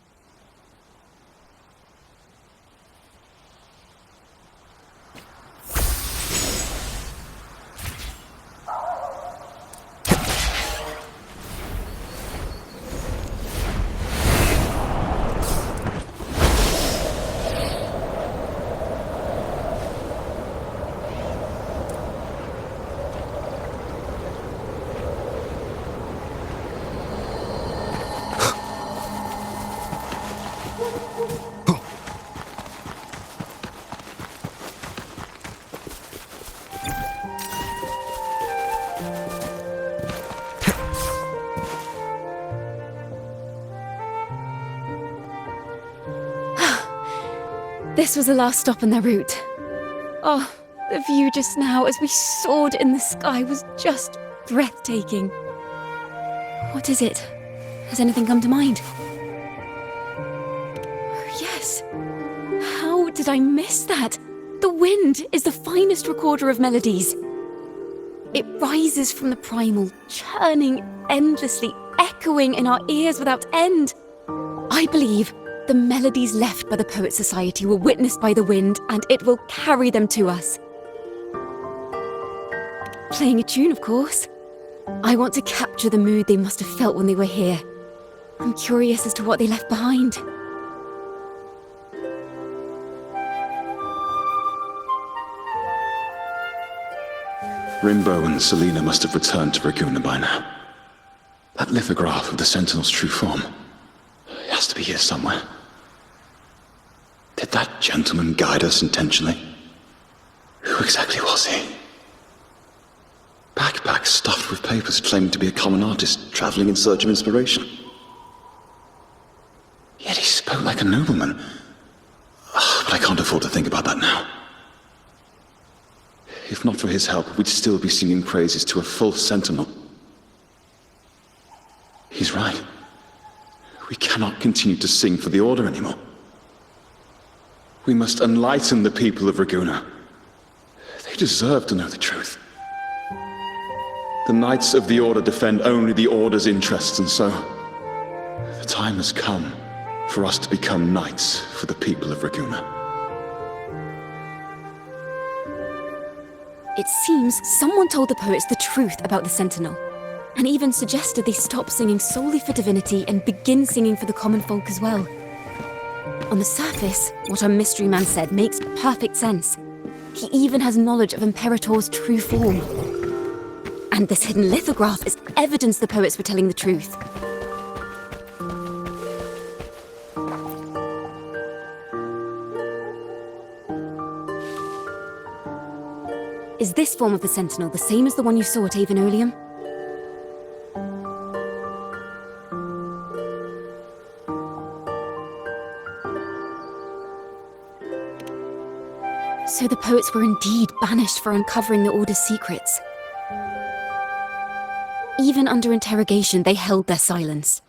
This was the last stop on their route. Oh, the view just now as we soared in the sky was just breathtaking. What is it? Has anything come to mind? Yes. How did I miss that? The wind is the finest recorder of melodies. It rises from the primal, churning endlessly, echoing in our ears without end. I believe the melodies left by the Poets Society were witnessed by the wind, and it will carry them to us. Playing a tune, of course. I want to capture the mood they must have felt when they were here. I'm curious as to what they left behind. Rimbo and Selena must have returned to Raguna by now. That lithograph of the Sentinel's true form. It has to be here somewhere. Did that gentleman guide us intentionally? Who exactly was he? Backpack stuffed with papers claiming to be a common artist traveling in search of inspiration. Yet he spoke like a nobleman. But I can't afford to think about that now. If not for his help, we'd still be singing praises to a full sentinel. He's right. We cannot continue to sing for the Order anymore. We must enlighten the people of Raguna. They deserve to know the truth. The Knights of the Order defend only the Order's interests, and so the time has come for us to become knights for the people of Raguna. It seems someone told the poets the truth about the Sentinel, and even suggested they stop singing solely for divinity and begin singing for the common folk as well. On the surface, what our mystery man said makes perfect sense. He even has knowledge of Imperator's true form. And this hidden lithograph is evidence the poets were telling the truth. Is this form of the Sentinel the same as the one you saw at Avon Oleum? So the poets were indeed banished for uncovering the Order's secrets. Even under interrogation, they held their silence.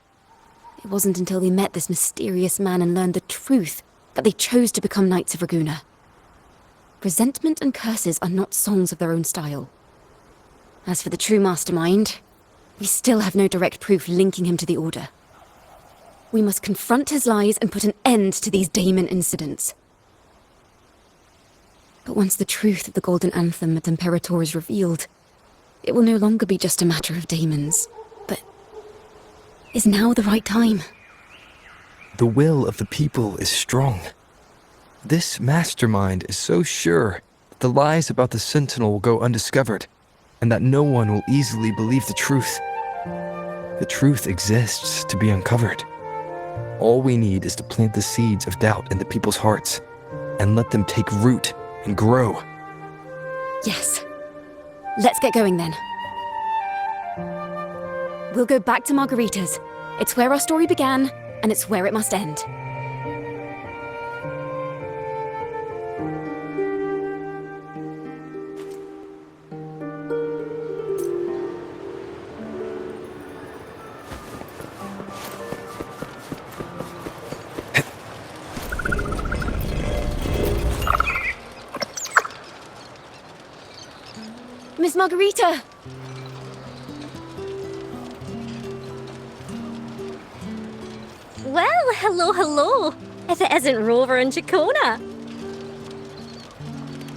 It wasn't until they met this mysterious man and learned the truth that they chose to become Knights of Raguna. Resentment and curses are not songs of their own style. As for the true mastermind, we still have no direct proof linking him to the Order. We must confront his lies and put an end to these Daemon incidents. But once the truth of the Golden Anthem at Imperator is revealed, it will no longer be just a matter of daemons, but is now the right time? The will of the people is strong. This mastermind is so sure that the lies about the Sentinel will go undiscovered, and that no one will easily believe the truth. The truth exists to be uncovered. All we need is to plant the seeds of doubt in the people's hearts, and let them take root and grow. Yes. Let's get going then. We'll go back to Margarita's. It's where our story began, and it's where it must end. Miss Margarita! Well, hello. If it isn't Rover and Chacona.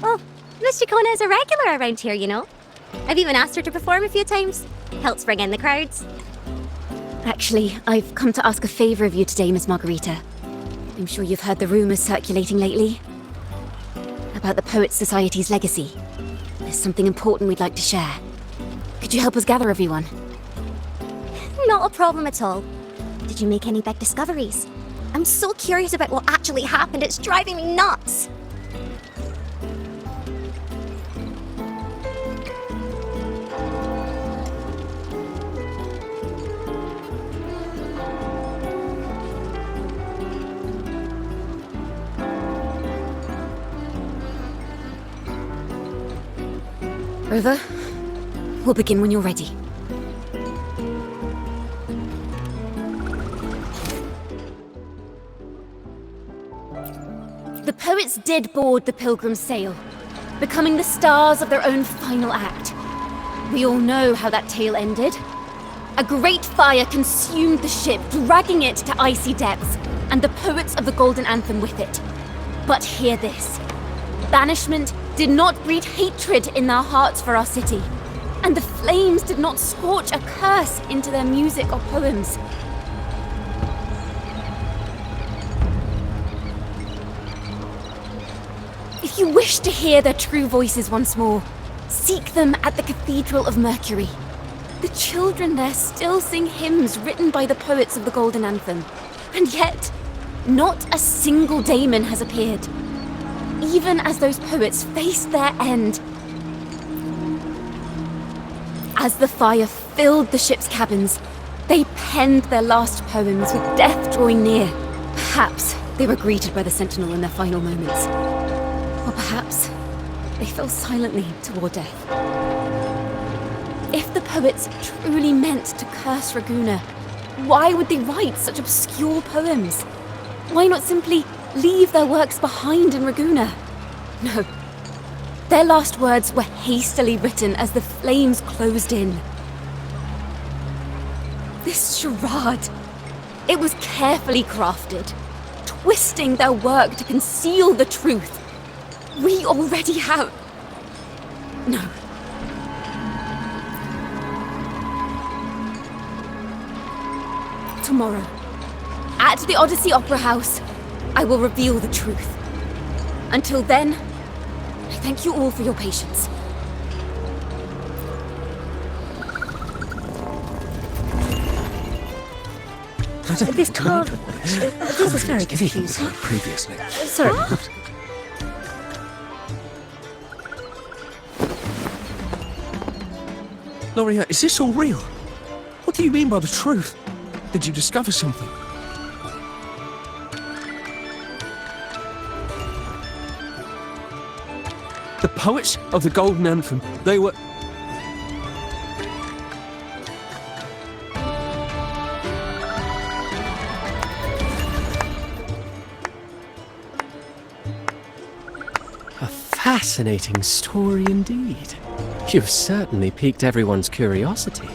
Well, Miss Chacona is a regular around here, you know. I've even asked her to perform a few times. Helps bring in the crowds. Actually, I've come to ask a favor of you today, Miss Margarita. I'm sure you've heard the rumors circulating lately about the Poets Society's legacy. There's something important we'd like to share. Could you help us gather everyone? Not a problem at all. Did you make any big discoveries? I'm so curious about what actually happened, it's driving me nuts! Rover, we'll begin when you're ready. The poets did board the Pilgrim's sail, becoming the stars of their own final act. We all know how that tale ended. A great fire consumed the ship, dragging it to icy depths, and the poets of the Golden Anthem with it. But hear this. Banishment did not breed hatred in their hearts for our city, and the flames did not scorch a curse into their music or poems. If you wish to hear their true voices once more, seek them at the Cathedral of Mercury. The children there still sing hymns written by the poets of the Golden Anthem, and yet, not a single daemon has appeared. Even as those poets faced their end. As the fire filled the ship's cabins, they penned their last poems with death drawing near. Perhaps they were greeted by the Sentinel in their final moments. Or perhaps they fell silently toward death. If the poets truly meant to curse Raguna, why would they write such obscure poems? Why not simply leave their works behind in Raguna? No. Their last words were hastily written as the flames closed in. This charade, it was carefully crafted, twisting their work to conceal the truth. We already have... No. Tomorrow, at the Odyssey Opera House, I will reveal the truth. Until then, I thank you all for your patience. This card... this is very confusing. Previously. Sorry. Loria, is this all real? What do you mean by the truth? Did you discover something? The poets of the Golden Anthem, they were... A fascinating story indeed. You've certainly piqued everyone's curiosity.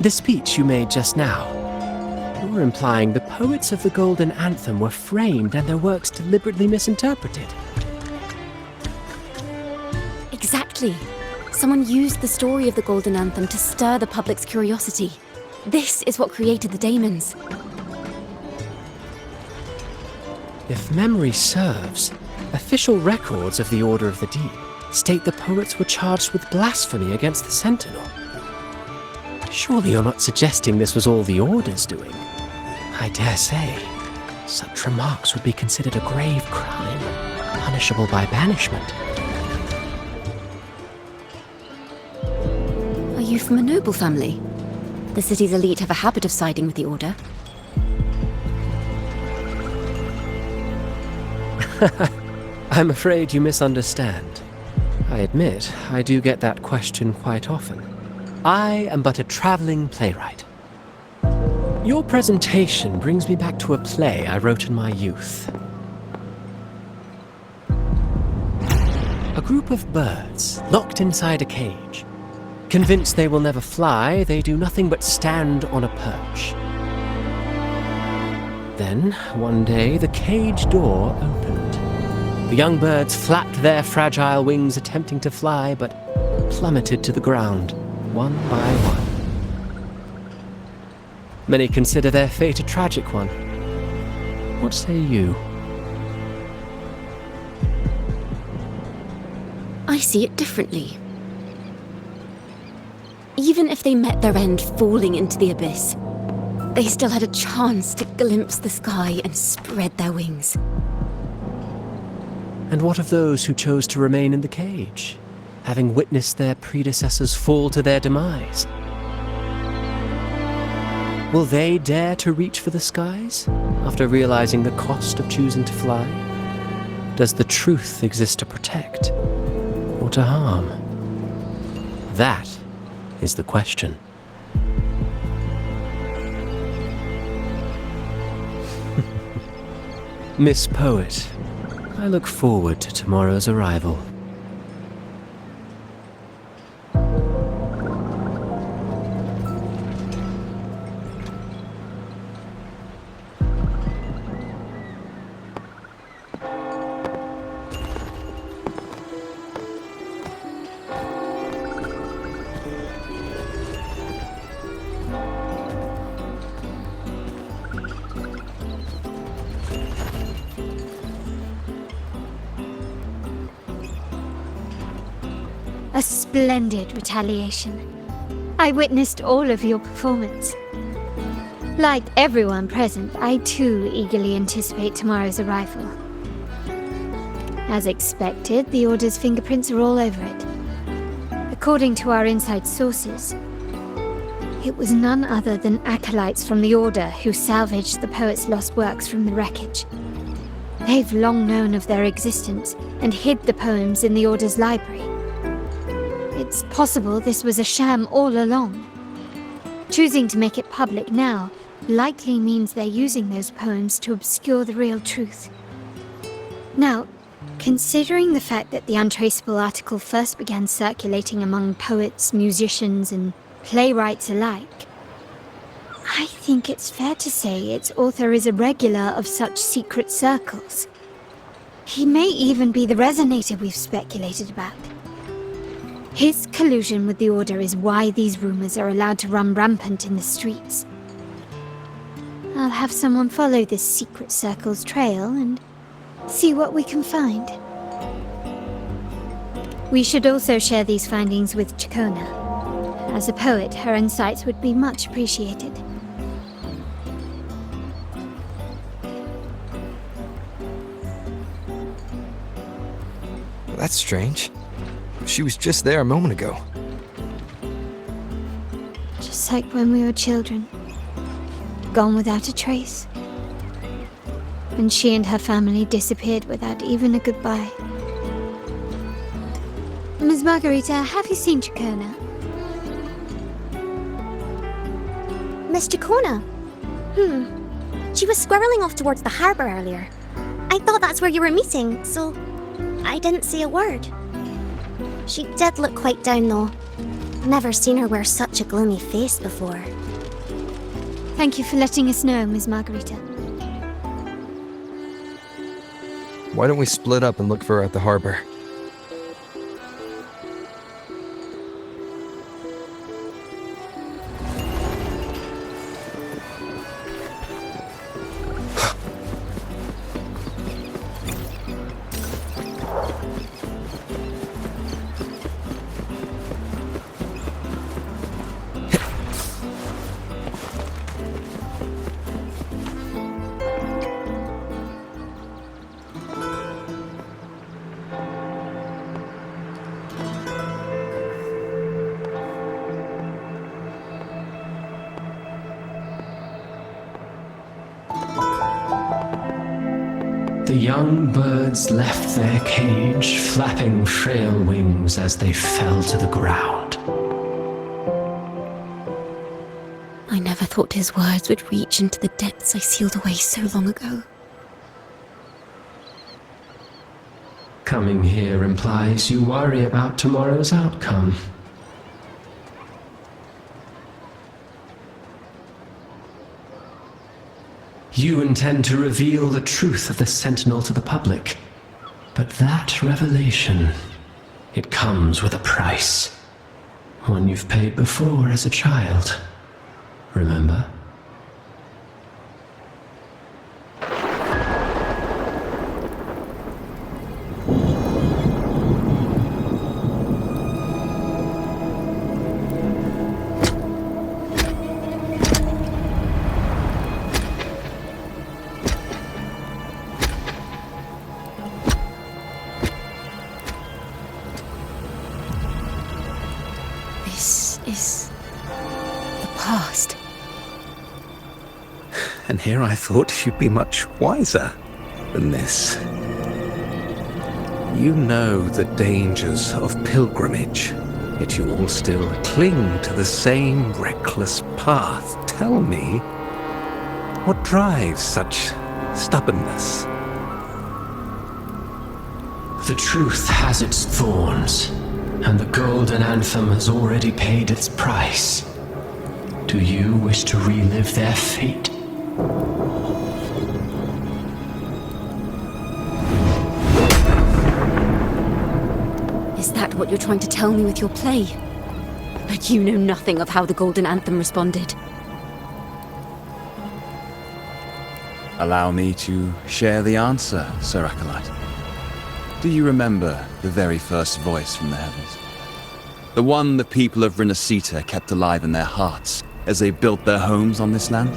The speech you made just now, you're implying the poets of the Golden Anthem were framed and their works deliberately misinterpreted. Exactly. Someone used the story of the Golden Anthem to stir the public's curiosity. This is what created the daemons. If memory serves, official records of the Order of the Deep state the poets were charged with blasphemy against the Sentinel. Surely you're not suggesting this was all the Order's doing? I dare say, such remarks would be considered a grave crime, punishable by banishment. Are you from a noble family? The city's elite have a habit of siding with the Order. I'm afraid you misunderstand. I admit, I do get that question quite often. I am but a traveling playwright. Your presentation brings me back to a play I wrote in my youth. A group of birds, locked inside a cage. Convinced they will never fly, they do nothing but stand on a perch. Then, one day, the cage door opened. The young birds flapped their fragile wings attempting to fly, but plummeted to the ground, one by one. Many consider their fate a tragic one. What say you? I see it differently. Even if they met their end falling into the abyss, they still had a chance to glimpse the sky and spread their wings. And what of those who chose to remain in the cage, having witnessed their predecessors fall to their demise? Will they dare to reach for the skies, after realizing the cost of choosing to fly? Does the truth exist to protect, or to harm? That is the question. Miss Poet, I look forward to tomorrow's arrival. A splendid retaliation. I witnessed all of your performance. Like everyone present, I too eagerly anticipate tomorrow's arrival. As expected, the Order's fingerprints are all over it. According to our inside sources, it was none other than acolytes from the Order who salvaged the poet's lost works from the wreckage. They've long known of their existence and hid the poems in the Order's library. It's possible this was a sham all along. Choosing to make it public now likely means they're using those poems to obscure the real truth. Now, considering the fact that the untraceable article first began circulating among poets, musicians, and playwrights alike, I think it's fair to say its author is a regular of such secret circles. He may even be the resonator we've speculated about. His collusion with the Order is why these rumors are allowed to run rampant in the streets. I'll have someone follow this secret circle's trail and see what we can find. We should also share these findings with Chacona. As a poet, her insights would be much appreciated. That's strange. She was just there a moment ago. Just like when we were children. Gone without a trace. And she and her family disappeared without even a goodbye. Ms. Margarita, have you seen Chacona? Miss Chacona? She was squirreling off towards the harbour earlier. I thought that's where you were meeting, so I didn't say a word. She did look quite down, though. Never seen her wear such a gloomy face before. Thank you for letting us know, Ms. Margarita. Why don't we split up and look for her at the harbor? The young birds left their cage, flapping frail wings as they fell to the ground. I never thought his words would reach into the depths I sealed away so long ago. Coming here implies you worry about tomorrow's outcome. You intend to reveal the truth of the Sentinel to the public. But that revelation, it comes with a price. One you've paid before as a child. Remember? This is the past. And here I thought you'd be much wiser than this. You know the dangers of pilgrimage, yet you all still cling to the same reckless path. Tell me, what drives such stubbornness? The truth has its thorns, and the Golden Anthem has already paid its price. Do you wish to relive their fate? Is that what you're trying to tell me with your play? But you know nothing of how the Golden Anthem responded. Allow me to share the answer, Sir Acolyte. Do you remember the very first voice from the heavens? The one the people of Rinascita kept alive in their hearts as they built their homes on this land?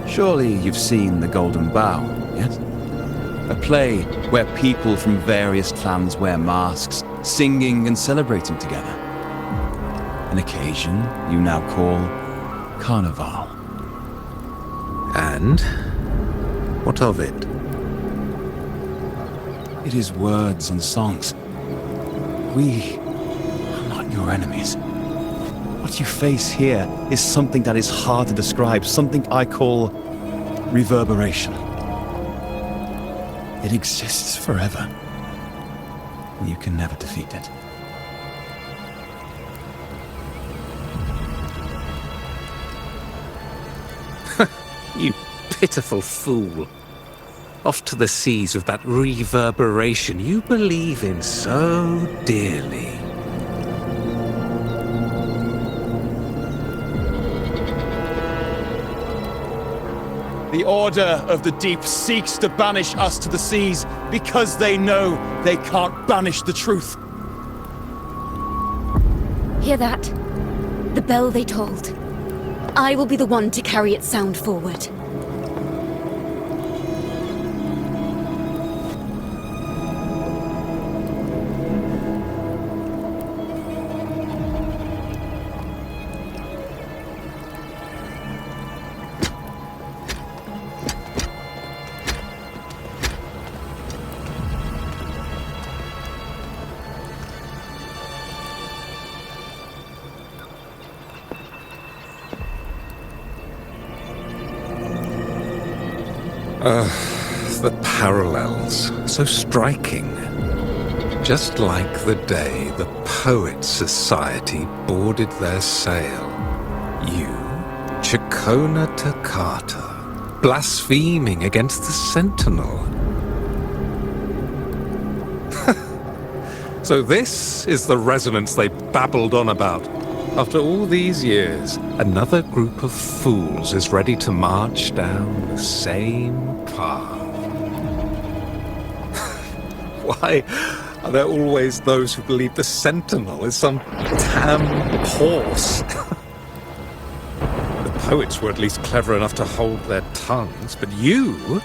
Surely you've seen The Golden Bough, yet? A play where people from various clans wear masks, singing and celebrating together. An occasion you now call Carnival. And what of it? It is words and songs. We are not your enemies. What you face here is something that is hard to describe, something I call reverberation. It exists forever. You can never defeat it. You pitiful fool. Off to the seas with that reverberation you believe in so dearly. The Order of the Deep seeks to banish us to the seas because they know they can't banish the truth. Hear that? The bell they tolled. I will be the one to carry its sound forward. The parallels, so striking. Just like the day the Poets Society boarded their sail. You, Chacona Takata, blaspheming against the Sentinel. So this is the resonance they babbled on about. After all these years, another group of fools is ready to march down the same path. Why are there always those who believe the Sentinel is some damn horse? The poets were at least clever enough to hold their tongues, but you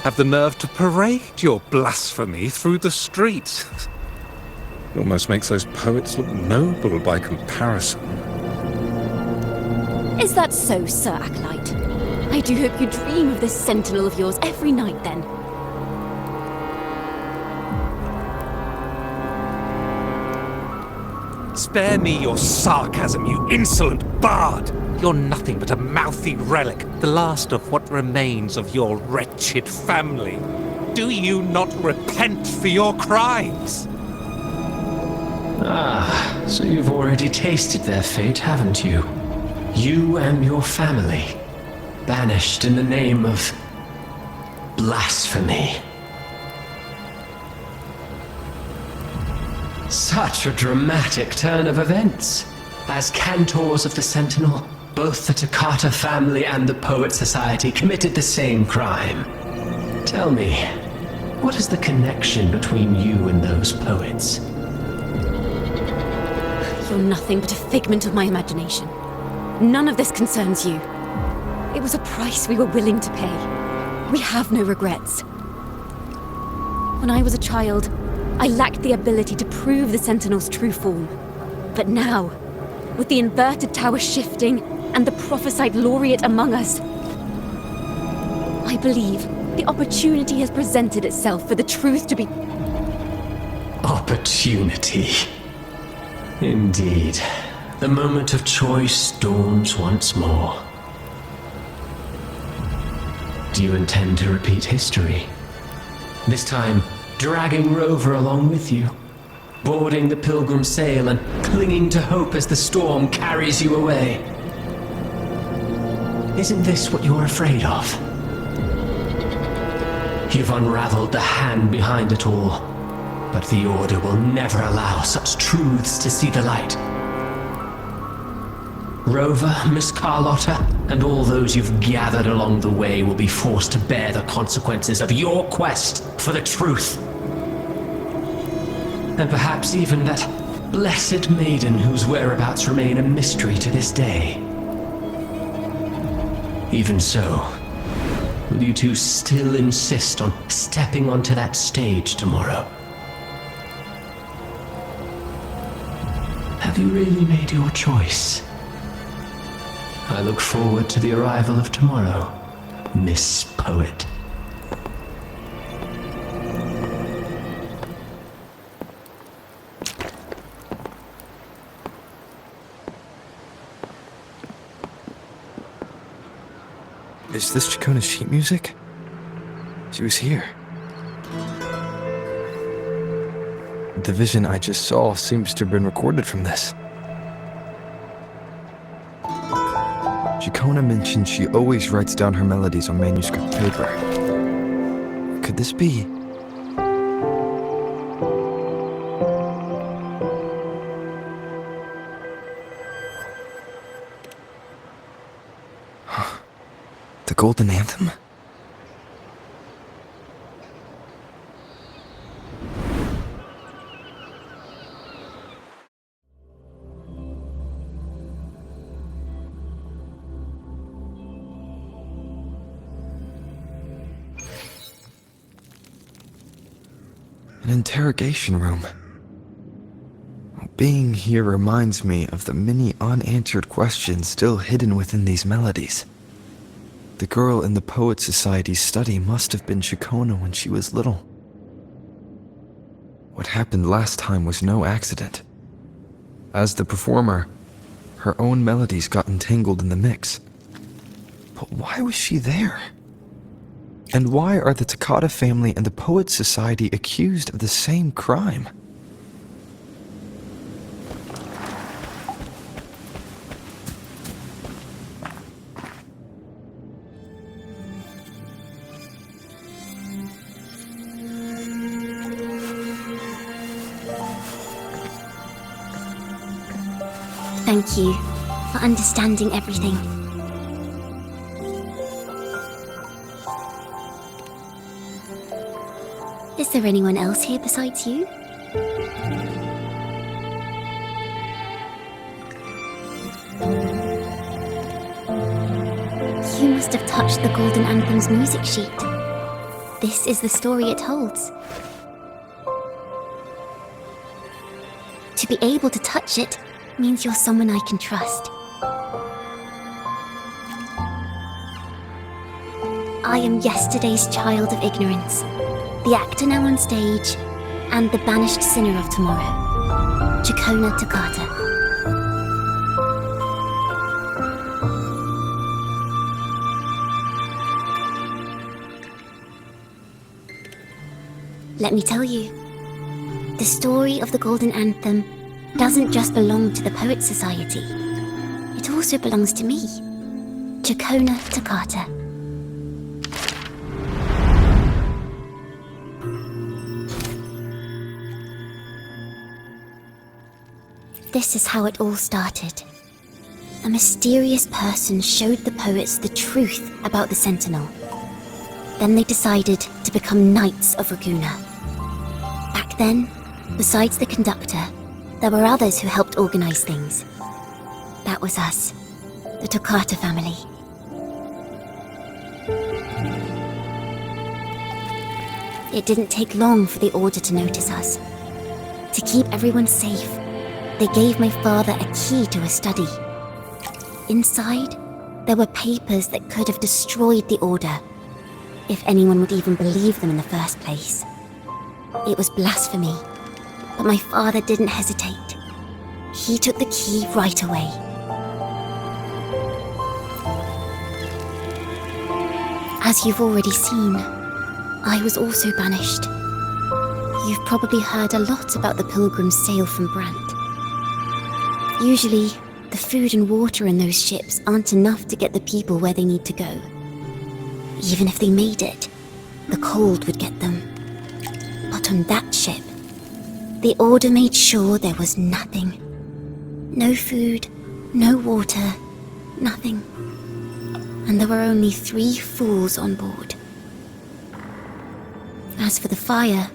have the nerve to parade your blasphemy through the streets. It almost makes those poets look noble by comparison. Is that so, Sir Acolyte? I do hope you dream of this Sentinel of yours every night, then. Spare me your sarcasm, you insolent bard! You're nothing but a mouthy relic, the last of what remains of your wretched family. Do you not repent for your crimes? Ah, so you've already tasted their fate, haven't you? You and your family, banished in the name of blasphemy. Such a dramatic turn of events. As cantors of the Sentinel, both the Takata family and the Poet Society committed the same crime. Tell me, what is the connection between you and those poets? You're nothing but a figment of my imagination. None of this concerns you. It was a price we were willing to pay. We have no regrets. When I was a child, I lacked the ability to prove the Sentinel's true form. But now, with the inverted tower shifting and the prophesied laureate among us, I believe the opportunity has presented itself for the truth to be... Opportunity. Indeed. The moment of choice dawns once more. Do you intend to repeat history? This time, dragging Rover along with you, boarding the pilgrim sail and clinging to hope as the storm carries you away. Isn't this what you're afraid of? You've unraveled the hand behind it all, but the Order will never allow such truths to see the light. Rover, Miss Carlotta, and all those you've gathered along the way will be forced to bear the consequences of your quest for the truth. And perhaps even that blessed maiden whose whereabouts remain a mystery to this day. Even so, will you two still insist on stepping onto that stage tomorrow? Have you really made your choice? I look forward to the arrival of tomorrow, Miss Poet. Is this Chacona's sheet music? She was here. The vision I just saw seems to have been recorded from this. Chacona mentioned she always writes down her melodies on manuscript paper. Could this be? The Golden Anthem? An interrogation room. Being here reminds me of the many unanswered questions still hidden within these melodies. The girl in the Poet Society's study must have been Chacona when she was little. What happened last time was no accident. As the performer, her own melodies got entangled in the mix. But why was she there? And why are the Takata family and the Poet Society accused of the same crime? Thank you for understanding everything. Is there anyone else here besides you? You must have touched the Golden Anthem's music sheet. This is the story it holds. To be able to touch it means you're someone I can trust. I am yesterday's child of ignorance, the actor now on stage, and the banished sinner of tomorrow, Chacona Takata. Let me tell you, the story of the Golden Anthem doesn't just belong to the Poet Society. It also belongs to me, Chacona Takata. This is how it all started. A mysterious person showed the poets the truth about the Sentinel. Then they decided to become Knights of Raguna. Back then, besides the conductor, there were others who helped organize things. That was us, the Takata family. It didn't take long for the Order to notice us. To keep everyone safe, they gave my father a key to a study. Inside, there were papers that could have destroyed the Order, if anyone would even believe them in the first place. It was blasphemy. But my father didn't hesitate. He took the key right away. As you've already seen, I was also banished. You've probably heard a lot about the pilgrims' sail from Brant. Usually, the food and water in those ships aren't enough to get the people where they need to go. Even if they made it, the cold would get them. But on that ship, the Order made sure there was nothing. No food, no water, nothing. And there were only 3 fools on board. As for the fire,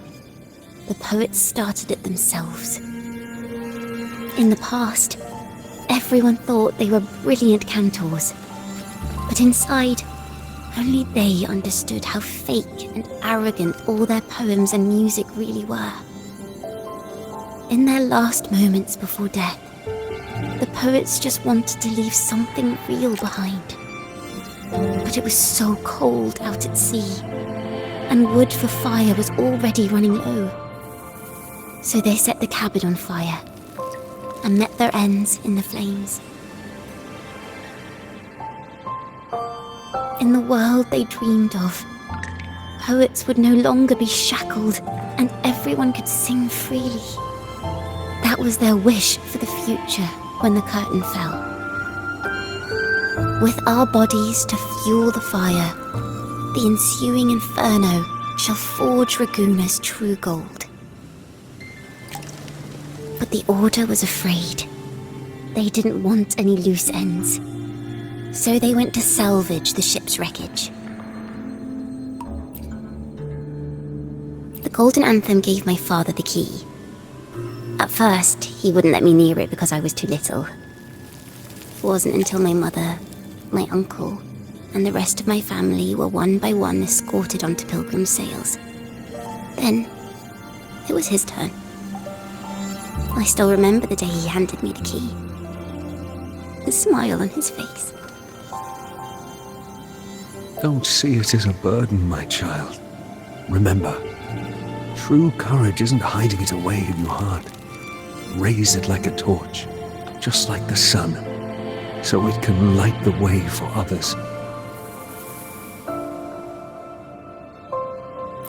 the poets started it themselves. In the past, everyone thought they were brilliant cantors. But inside, only they understood how fake and arrogant all their poems and music really were. In their last moments before death, the poets just wanted to leave something real behind. But it was so cold out at sea, and wood for fire was already running low. So they set the cabin on fire, and met their ends in the flames. in the world they dreamed of. Poets would no longer be shackled, and everyone could sing freely. That was their wish for the future when the curtain fell. With our bodies to fuel the fire, the ensuing inferno shall forge Raguna's true gold. But the Order was afraid. They didn't want any loose ends. So they went to salvage the ship's wreckage. The Golden Anthem gave my father the key. At first, he wouldn't let me near it because I was too little. It wasn't until my mother, my uncle, and the rest of my family were one by one escorted onto Pilgrim sails. Then, it was his turn. I still remember the day he handed me the key. The smile on his face. Don't see it as a burden, my child. Remember, true courage isn't hiding it away in your heart. Raise it like a torch, just like the sun, so it can light the way for others.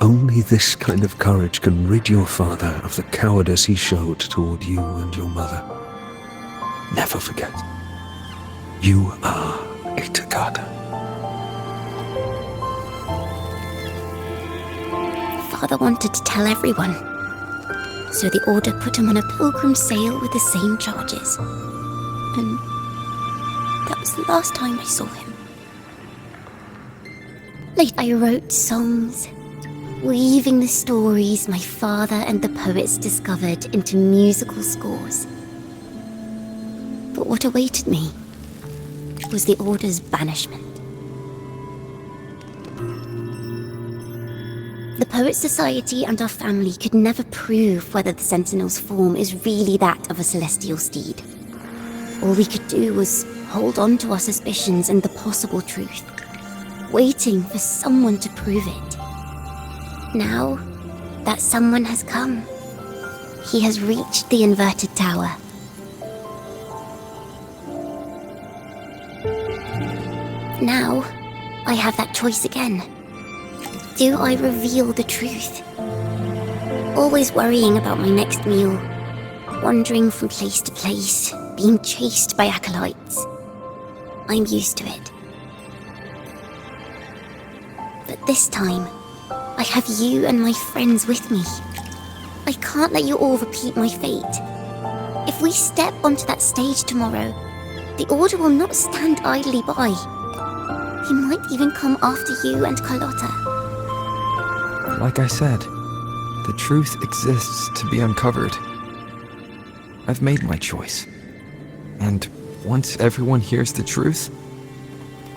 Only this kind of courage can rid your father of the cowardice he showed toward you and your mother. Never forget, you are a Takata. Father wanted to tell everyone, so the Order put him on a pilgrim sail with the same charges. And that was the last time I saw him. Later I wrote songs, weaving the stories my father and the poets discovered into musical scores. But what awaited me was the Order's banishment. The Poets Society and our family could never prove whether the Sentinel's form is really that of a celestial steed. All we could do was hold on to our suspicions and the possible truth, waiting for someone to prove it. Now, that someone has come. He has reached the inverted tower. Now, I have that choice again. Do I reveal the truth? Always worrying about my next meal, wandering from place to place, being chased by acolytes. I'm used to it. But this time, I have you and my friends with me. I can't let you all repeat my fate. If we step onto that stage tomorrow, the Order will not stand idly by. He might even come after you and Carlotta. Like I said, the truth exists to be uncovered. I've made my choice. And once everyone hears the truth,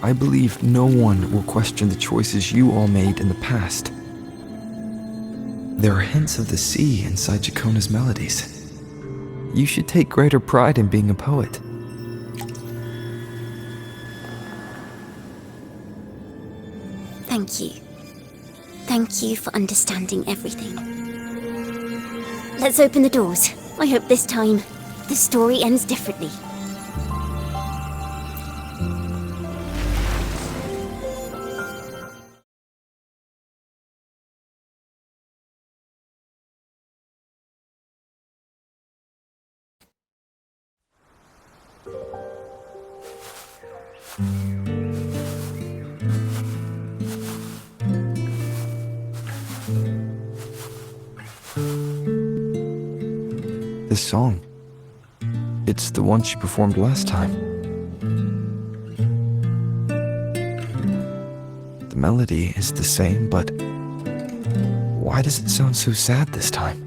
I believe no one will question the choices you all made in the past. There are hints of the sea inside Jacona's melodies. You should take greater pride in being a poet. Thank you. Thank you for understanding everything. Let's open the doors. I hope this time, the story ends differently. This song, it's the one she performed last time. The melody is the same, but why does it sound so sad this time?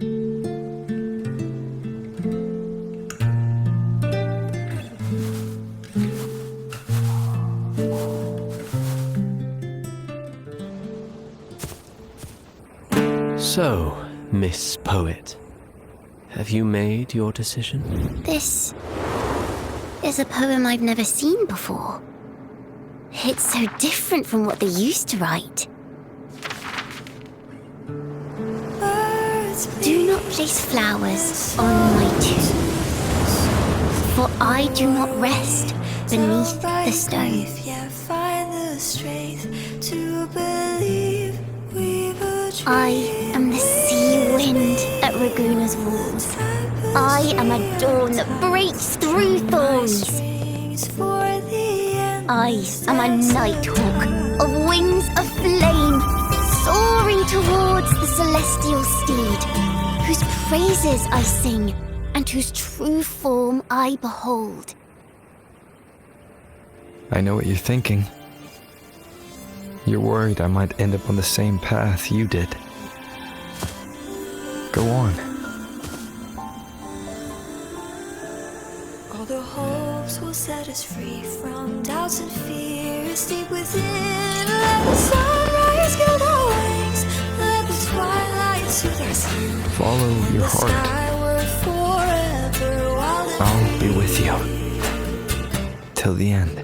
So, Miss Poet, have you made your decision? This is a poem I've never seen before. It's so different from what they used to write. Do not place flowers on my tomb, for I do not rest beneath the stone. strength to believe we've a dream. I am the sea wind at Raguna's walls. I am a dawn that breaks through thorns. I am a nighthawk of wings of flame, soaring towards the celestial steed, whose praises I sing and whose true form I behold. I know what you're thinking. You're worried I might end up on the same path you did. Go on. All the hopes will set us free from doubts and fears deep within. Let the sunrise gild our wings. Let the twilight soothe our skin. Follow your heart. I'll be with you. Till the end.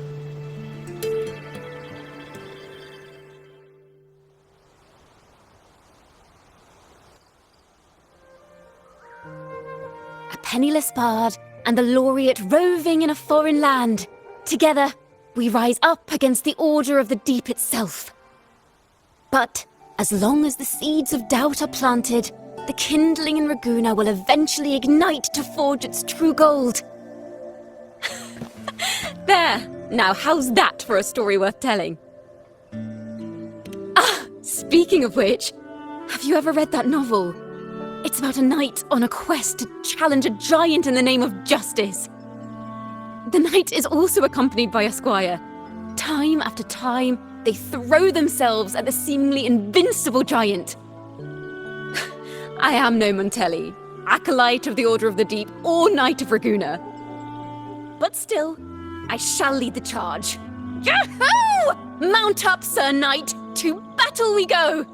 A penniless bard and the laureate roving in a foreign land. Together, we rise up against the order of the deep itself. But as long as the seeds of doubt are planted, the kindling in Raguna will eventually ignite to forge its true gold. There! Now how's that for a story worth telling? Ah! Speaking of which, have you ever read that novel? It's about a knight on a quest to challenge a giant in the name of justice. The knight is also accompanied by a squire. Time after time, they throw themselves at the seemingly invincible giant. I am no Montelli, acolyte of the Order of the Deep, or Knight of Raguna. But still, I shall lead the charge. Yahoo! Mount up, Sir Knight! To battle we go!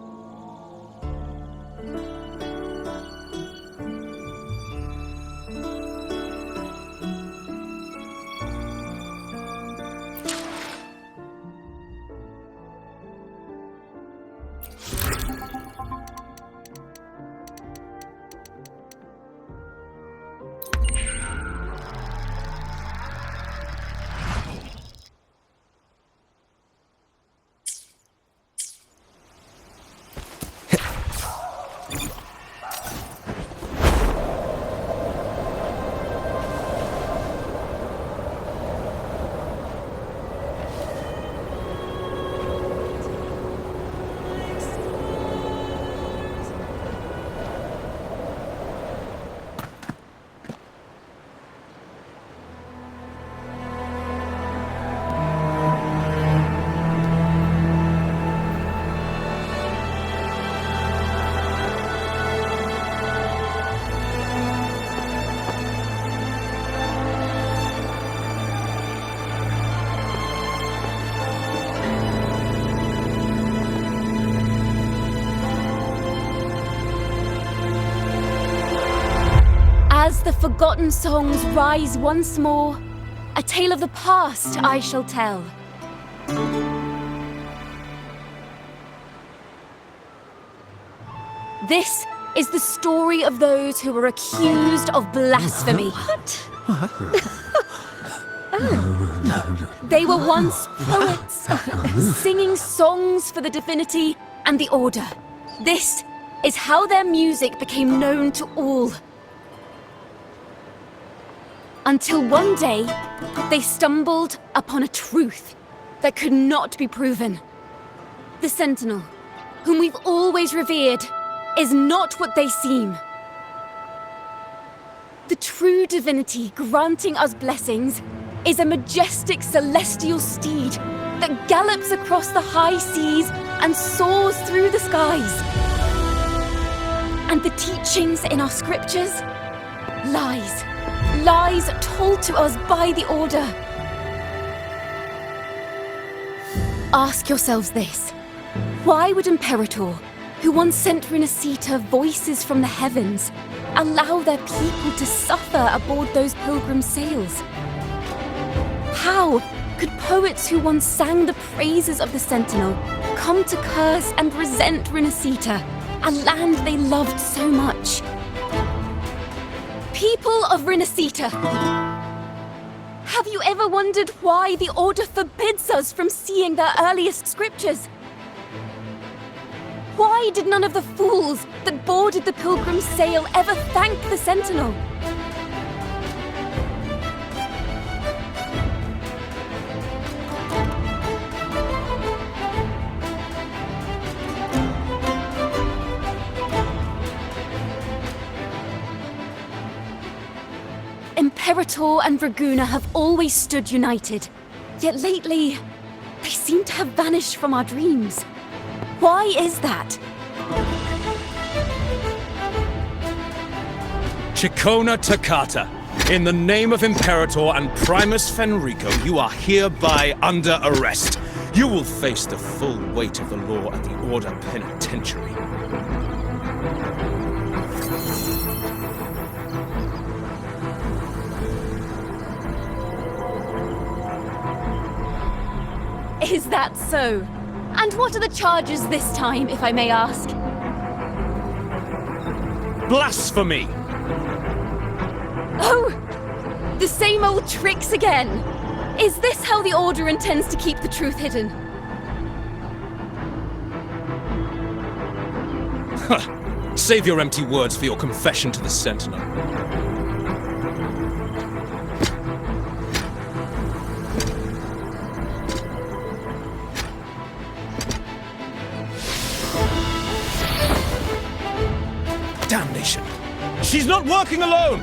As the forgotten songs rise once more, a tale of the past I shall tell. This is the story of those who were accused of blasphemy. They were once poets, singing songs for the divinity and the order. This is how their music became known to all. Until one day, they stumbled upon a truth that could not be proven. The Sentinel, whom we've always revered, is not what they seem. The true divinity granting us blessings is a majestic celestial steed that gallops across the high seas and soars through the skies. And the teachings in our scriptures? Lies. Lies told to us by the Order. Ask yourselves this. Why would Imperator, who once sent Rinascita voices from the heavens, allow their people to suffer aboard those pilgrim sails? How could poets who once sang the praises of the Sentinel come to curse and resent Rinascita, a land they loved so much? People of Rinascita, Have you ever wondered why the Order forbids us from seeing their earliest scriptures? Why did none of the fools that boarded the Pilgrim's sail ever thank the Sentinel? Imperator and Raguna have always stood united, yet lately, they seem to have vanished from our dreams. Why is that? Chikona Takata, in the name of Imperator and Primus Fenrico, you are hereby under arrest. You will face the full weight of the law at the Order Penitentiary. Is that so? And what are the charges this time, if I may ask? Blasphemy! Oh! The same old tricks again! Is this how the Order intends to keep the truth hidden? Save your empty words for your confession to the Sentinel. Damnation! She's not working alone!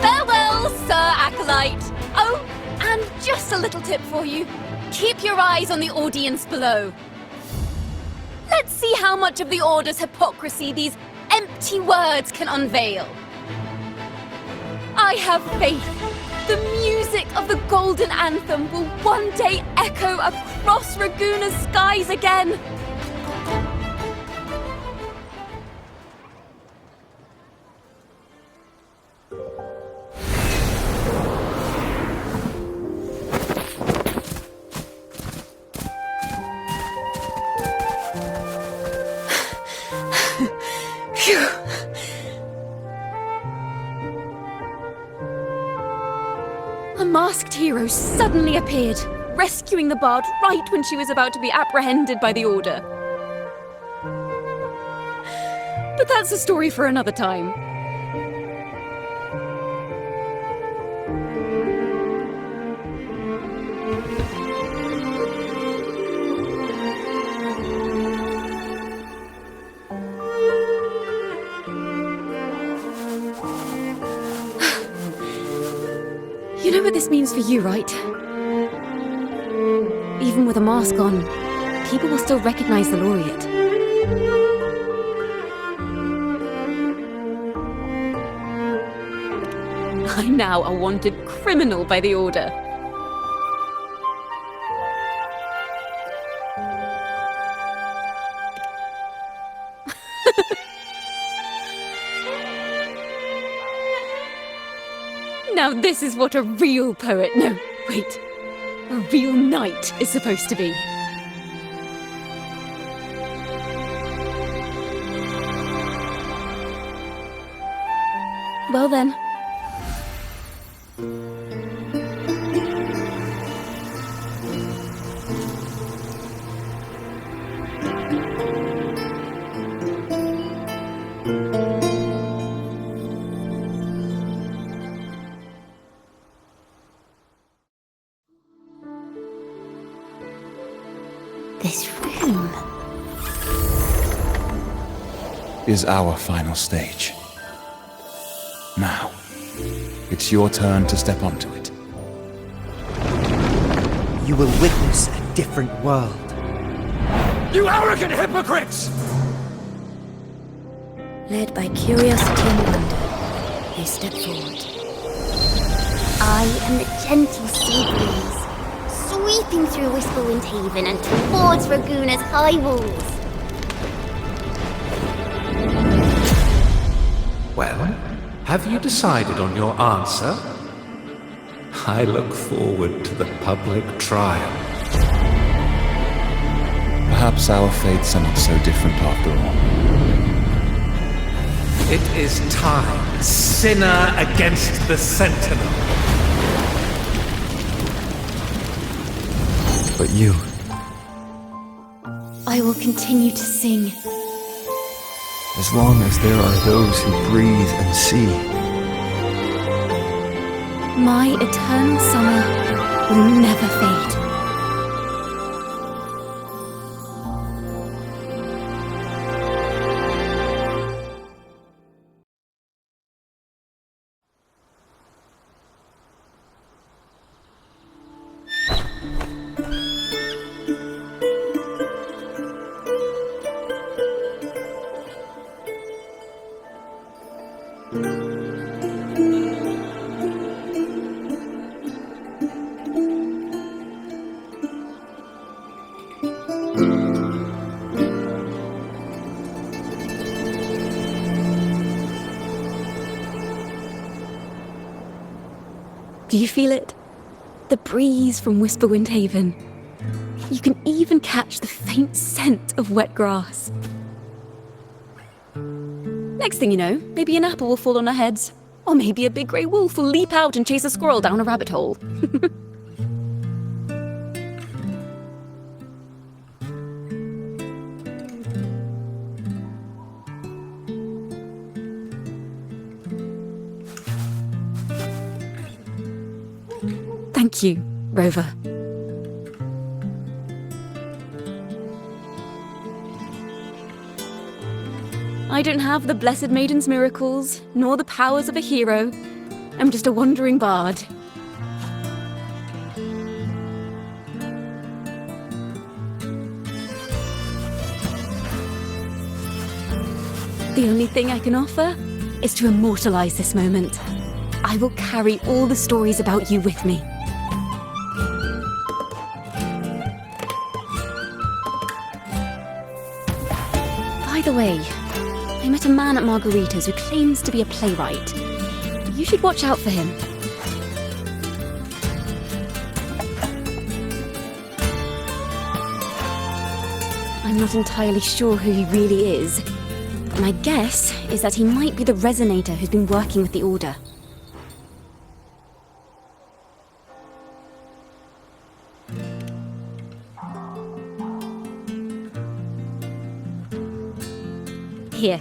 Farewell, Sir Acolyte! Oh, and just a little tip for you. Keep your eyes on the audience below. Let's see how much of the Order's hypocrisy these empty words can unveil. I have faith. The music of the Golden Anthem will one day echo across Raguna's skies again. Phew. A masked hero suddenly appeared, rescuing the bard right when she was about to be apprehended by the Order. But that's a story for another time. You know what this means for you, right? Even with a mask on, people will still recognize the laureate. I'm now a wanted criminal by the Order. Now this is what a real poet, no, wait, a real knight is supposed to be. Well then. This room is our final stage. Now, it's your turn to step onto it. You will witness a different world. You arrogant hypocrites! Led by curiosity and wonder, they step forward. I am the gentle sea breeze, sweeping through Whisperwind Haven and towards Raguna's high walls. Well, have you decided on your answer? I look forward to the public trial. Perhaps our fates are not so different after all. It is time. Sinner against the Sentinel. But you... I will continue to sing. As long as there are those who breathe and see. My eternal summer will never fade. Do you feel it? The breeze from Whisperwind Haven. You can even catch the faint scent of wet grass. Next thing you know, maybe an apple will fall on our heads. Or maybe a big grey wolf will leap out and chase a squirrel down a rabbit hole. Thank you, Rover. I don't have the Blessed Maiden's miracles, nor the powers of a hero. I'm just a wandering bard. The only thing I can offer is to immortalize this moment. I will carry all the stories about you with me. By the way, I met a man at Margarita's who claims to be a playwright. You should watch out for him. I'm not entirely sure who he really is. My guess is that he might be the resonator who's been working with the Order. Here,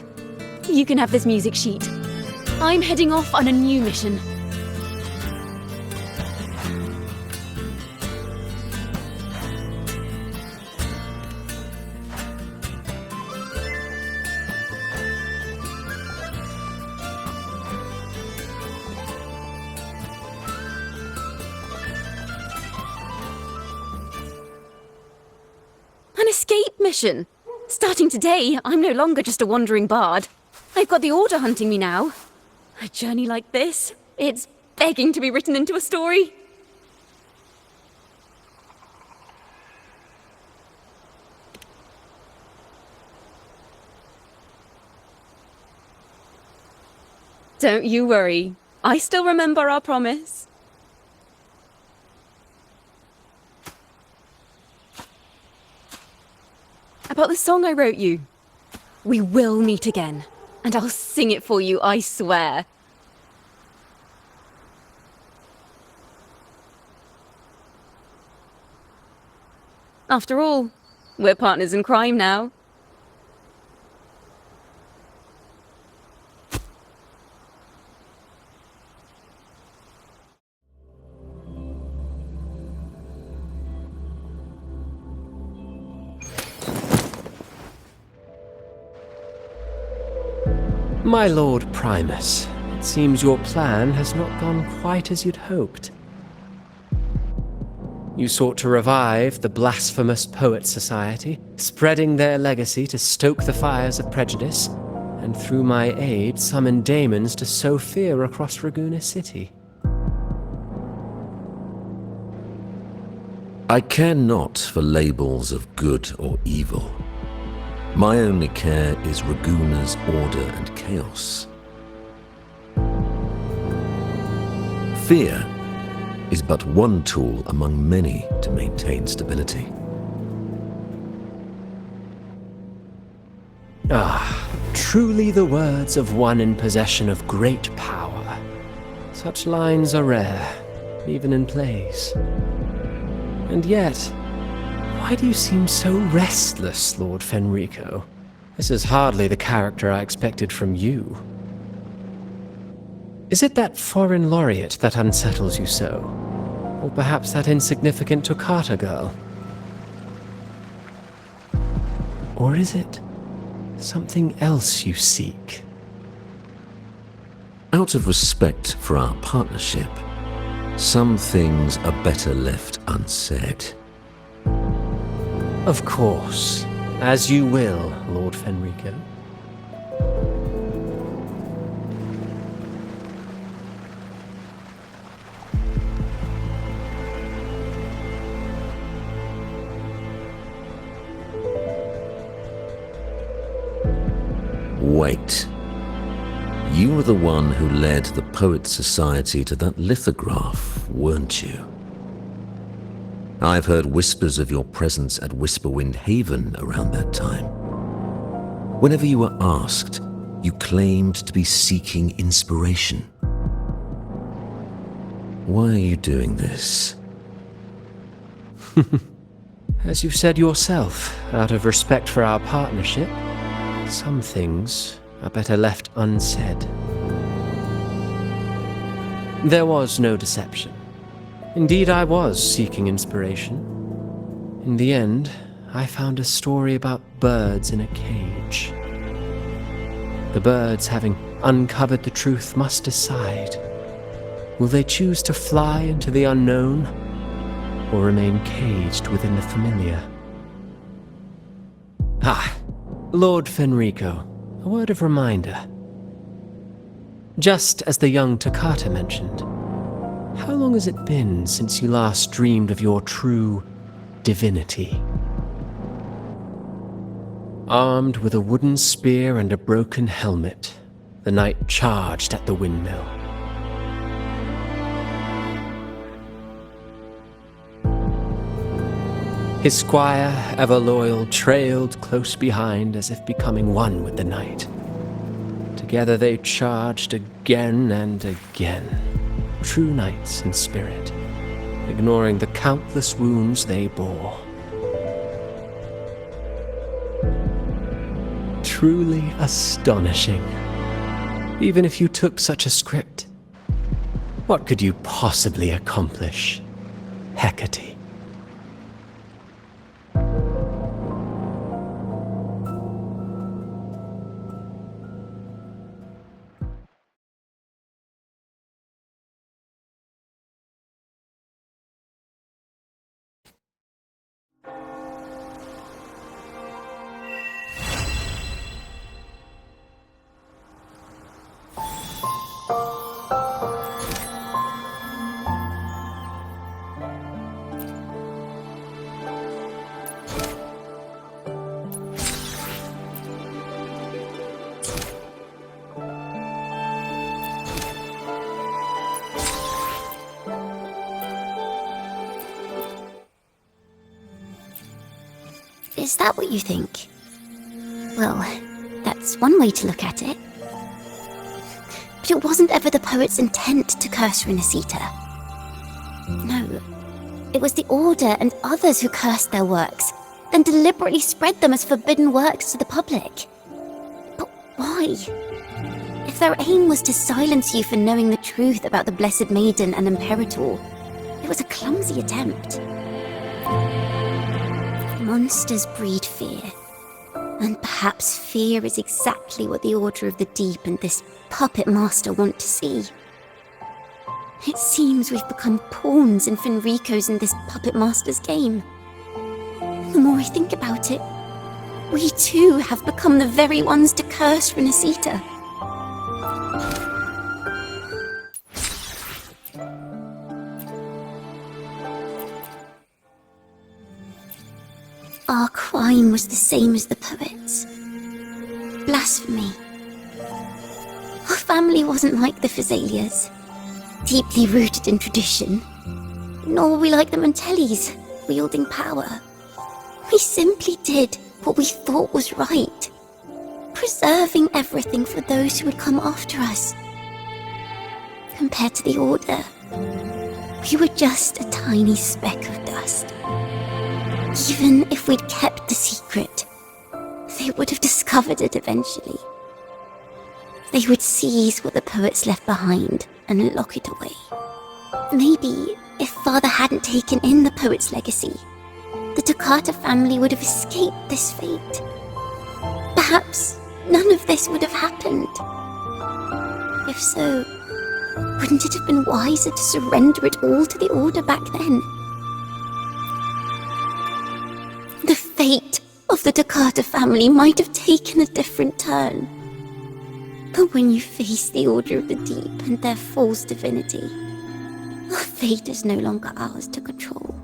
you can have this music sheet. I'm heading off on a new mission. An escape mission! Starting today, I'm no longer just a wandering bard. I've got the Order hunting me now. A journey like this, it's begging to be written into a story. Don't you worry. I still remember our promise. About the song I wrote you. We will meet again, and I'll sing it for you, I swear. After all, we're partners in crime now. My Lord Primus, it seems your plan has not gone quite as you'd hoped. You sought to revive the blasphemous Poets Society, spreading their legacy to stoke the fires of prejudice, and through my aid summon daemons to sow fear across Raguna City. I care not for labels of good or evil. My only care is Raguna's order and chaos. Fear is but one tool among many to maintain stability. Truly the words of one in possession of great power. Such lines are rare, even in plays. And yet, why do you seem so restless, Lord Fenrico? This is hardly the character I expected from you. Is it that foreign laureate that unsettles you so? Or perhaps that insignificant Toccata girl? Or is it something else you seek? Out of respect for our partnership, some things are better left unsaid. Of course. As you will, Lord Fenrico. Wait. You were the one who led the Poets Society to that lithograph, weren't you? I've heard whispers of your presence at Whisperwind Haven around that time. Whenever you were asked, you claimed to be seeking inspiration. Why are you doing this? As you said yourself, out of respect for our partnership, some things are better left unsaid. There was no deception. Indeed, I was seeking inspiration. In the end, I found a story about birds in a cage. The birds, having uncovered the truth, must decide. Will they choose to fly into the unknown, or remain caged within the familiar? Ah, Lord Fenrico, a word of reminder. Just as the young Toccata mentioned, how long has it been since you last dreamed of your true divinity? Armed with a wooden spear and a broken helmet, the knight charged at the windmill. His squire, ever loyal, trailed close behind as if becoming one with the knight. Together they charged again and again, true knights in spirit, ignoring the countless wounds they bore. Truly astonishing. Even if you took such a script, what could you possibly accomplish, Hecate? Is that what you think? Well, that's one way to look at it. But it wasn't ever the poet's intent to curse Rinascita. No, it was the Order and others who cursed their works, then deliberately spread them as forbidden works to the public. But why? If their aim was to silence you for knowing the truth about the Blessed Maiden and Imperator, it was a clumsy attempt. Monsters breed fear, and perhaps fear is exactly what the Order of the Deep and this puppet master want to see. It seems we've become pawns in Fenrico's and this puppet master's game. The more I think about it, we too have become the very ones to curse Rinascita. Our crime was the same as the poets. Blasphemy. Our family wasn't like the Phassalias, deeply rooted in tradition, nor were we like the Mantellis, wielding power. We simply did what we thought was right, preserving everything for those who would come after us. Compared to the Order, we were just a tiny speck of dust. Even if we'd kept the secret, they would have discovered it eventually. They would seize what the poets left behind and lock it away. Maybe if Father hadn't taken in the poet's legacy, the Toccata family would have escaped this fate. Perhaps none of this would have happened. If so, wouldn't it have been wiser to surrender it all to the Order back then? The fate of the Toccata family might have taken a different turn. But when you face the Order of the Deep and their false divinity, our fate is no longer ours to control.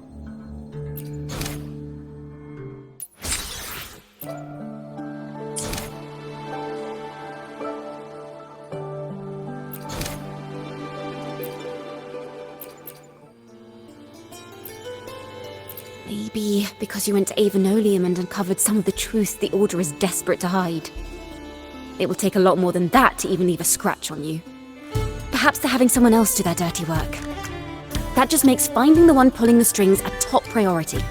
Maybe because you went to Avenolium and uncovered some of the truth the Order is desperate to hide. It will take a lot more than that to even leave a scratch on you. Perhaps they're having someone else do their dirty work. That just makes finding the one pulling the strings a top priority.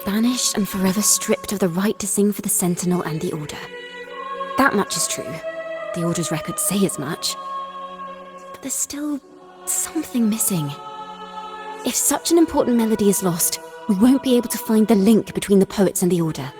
Banished and forever stripped of the right to sing for the Sentinel and the Order. That much is true. The Order's records say as much. But there's still something missing. If such an important melody is lost, we won't be able to find the link between the poets and the Order.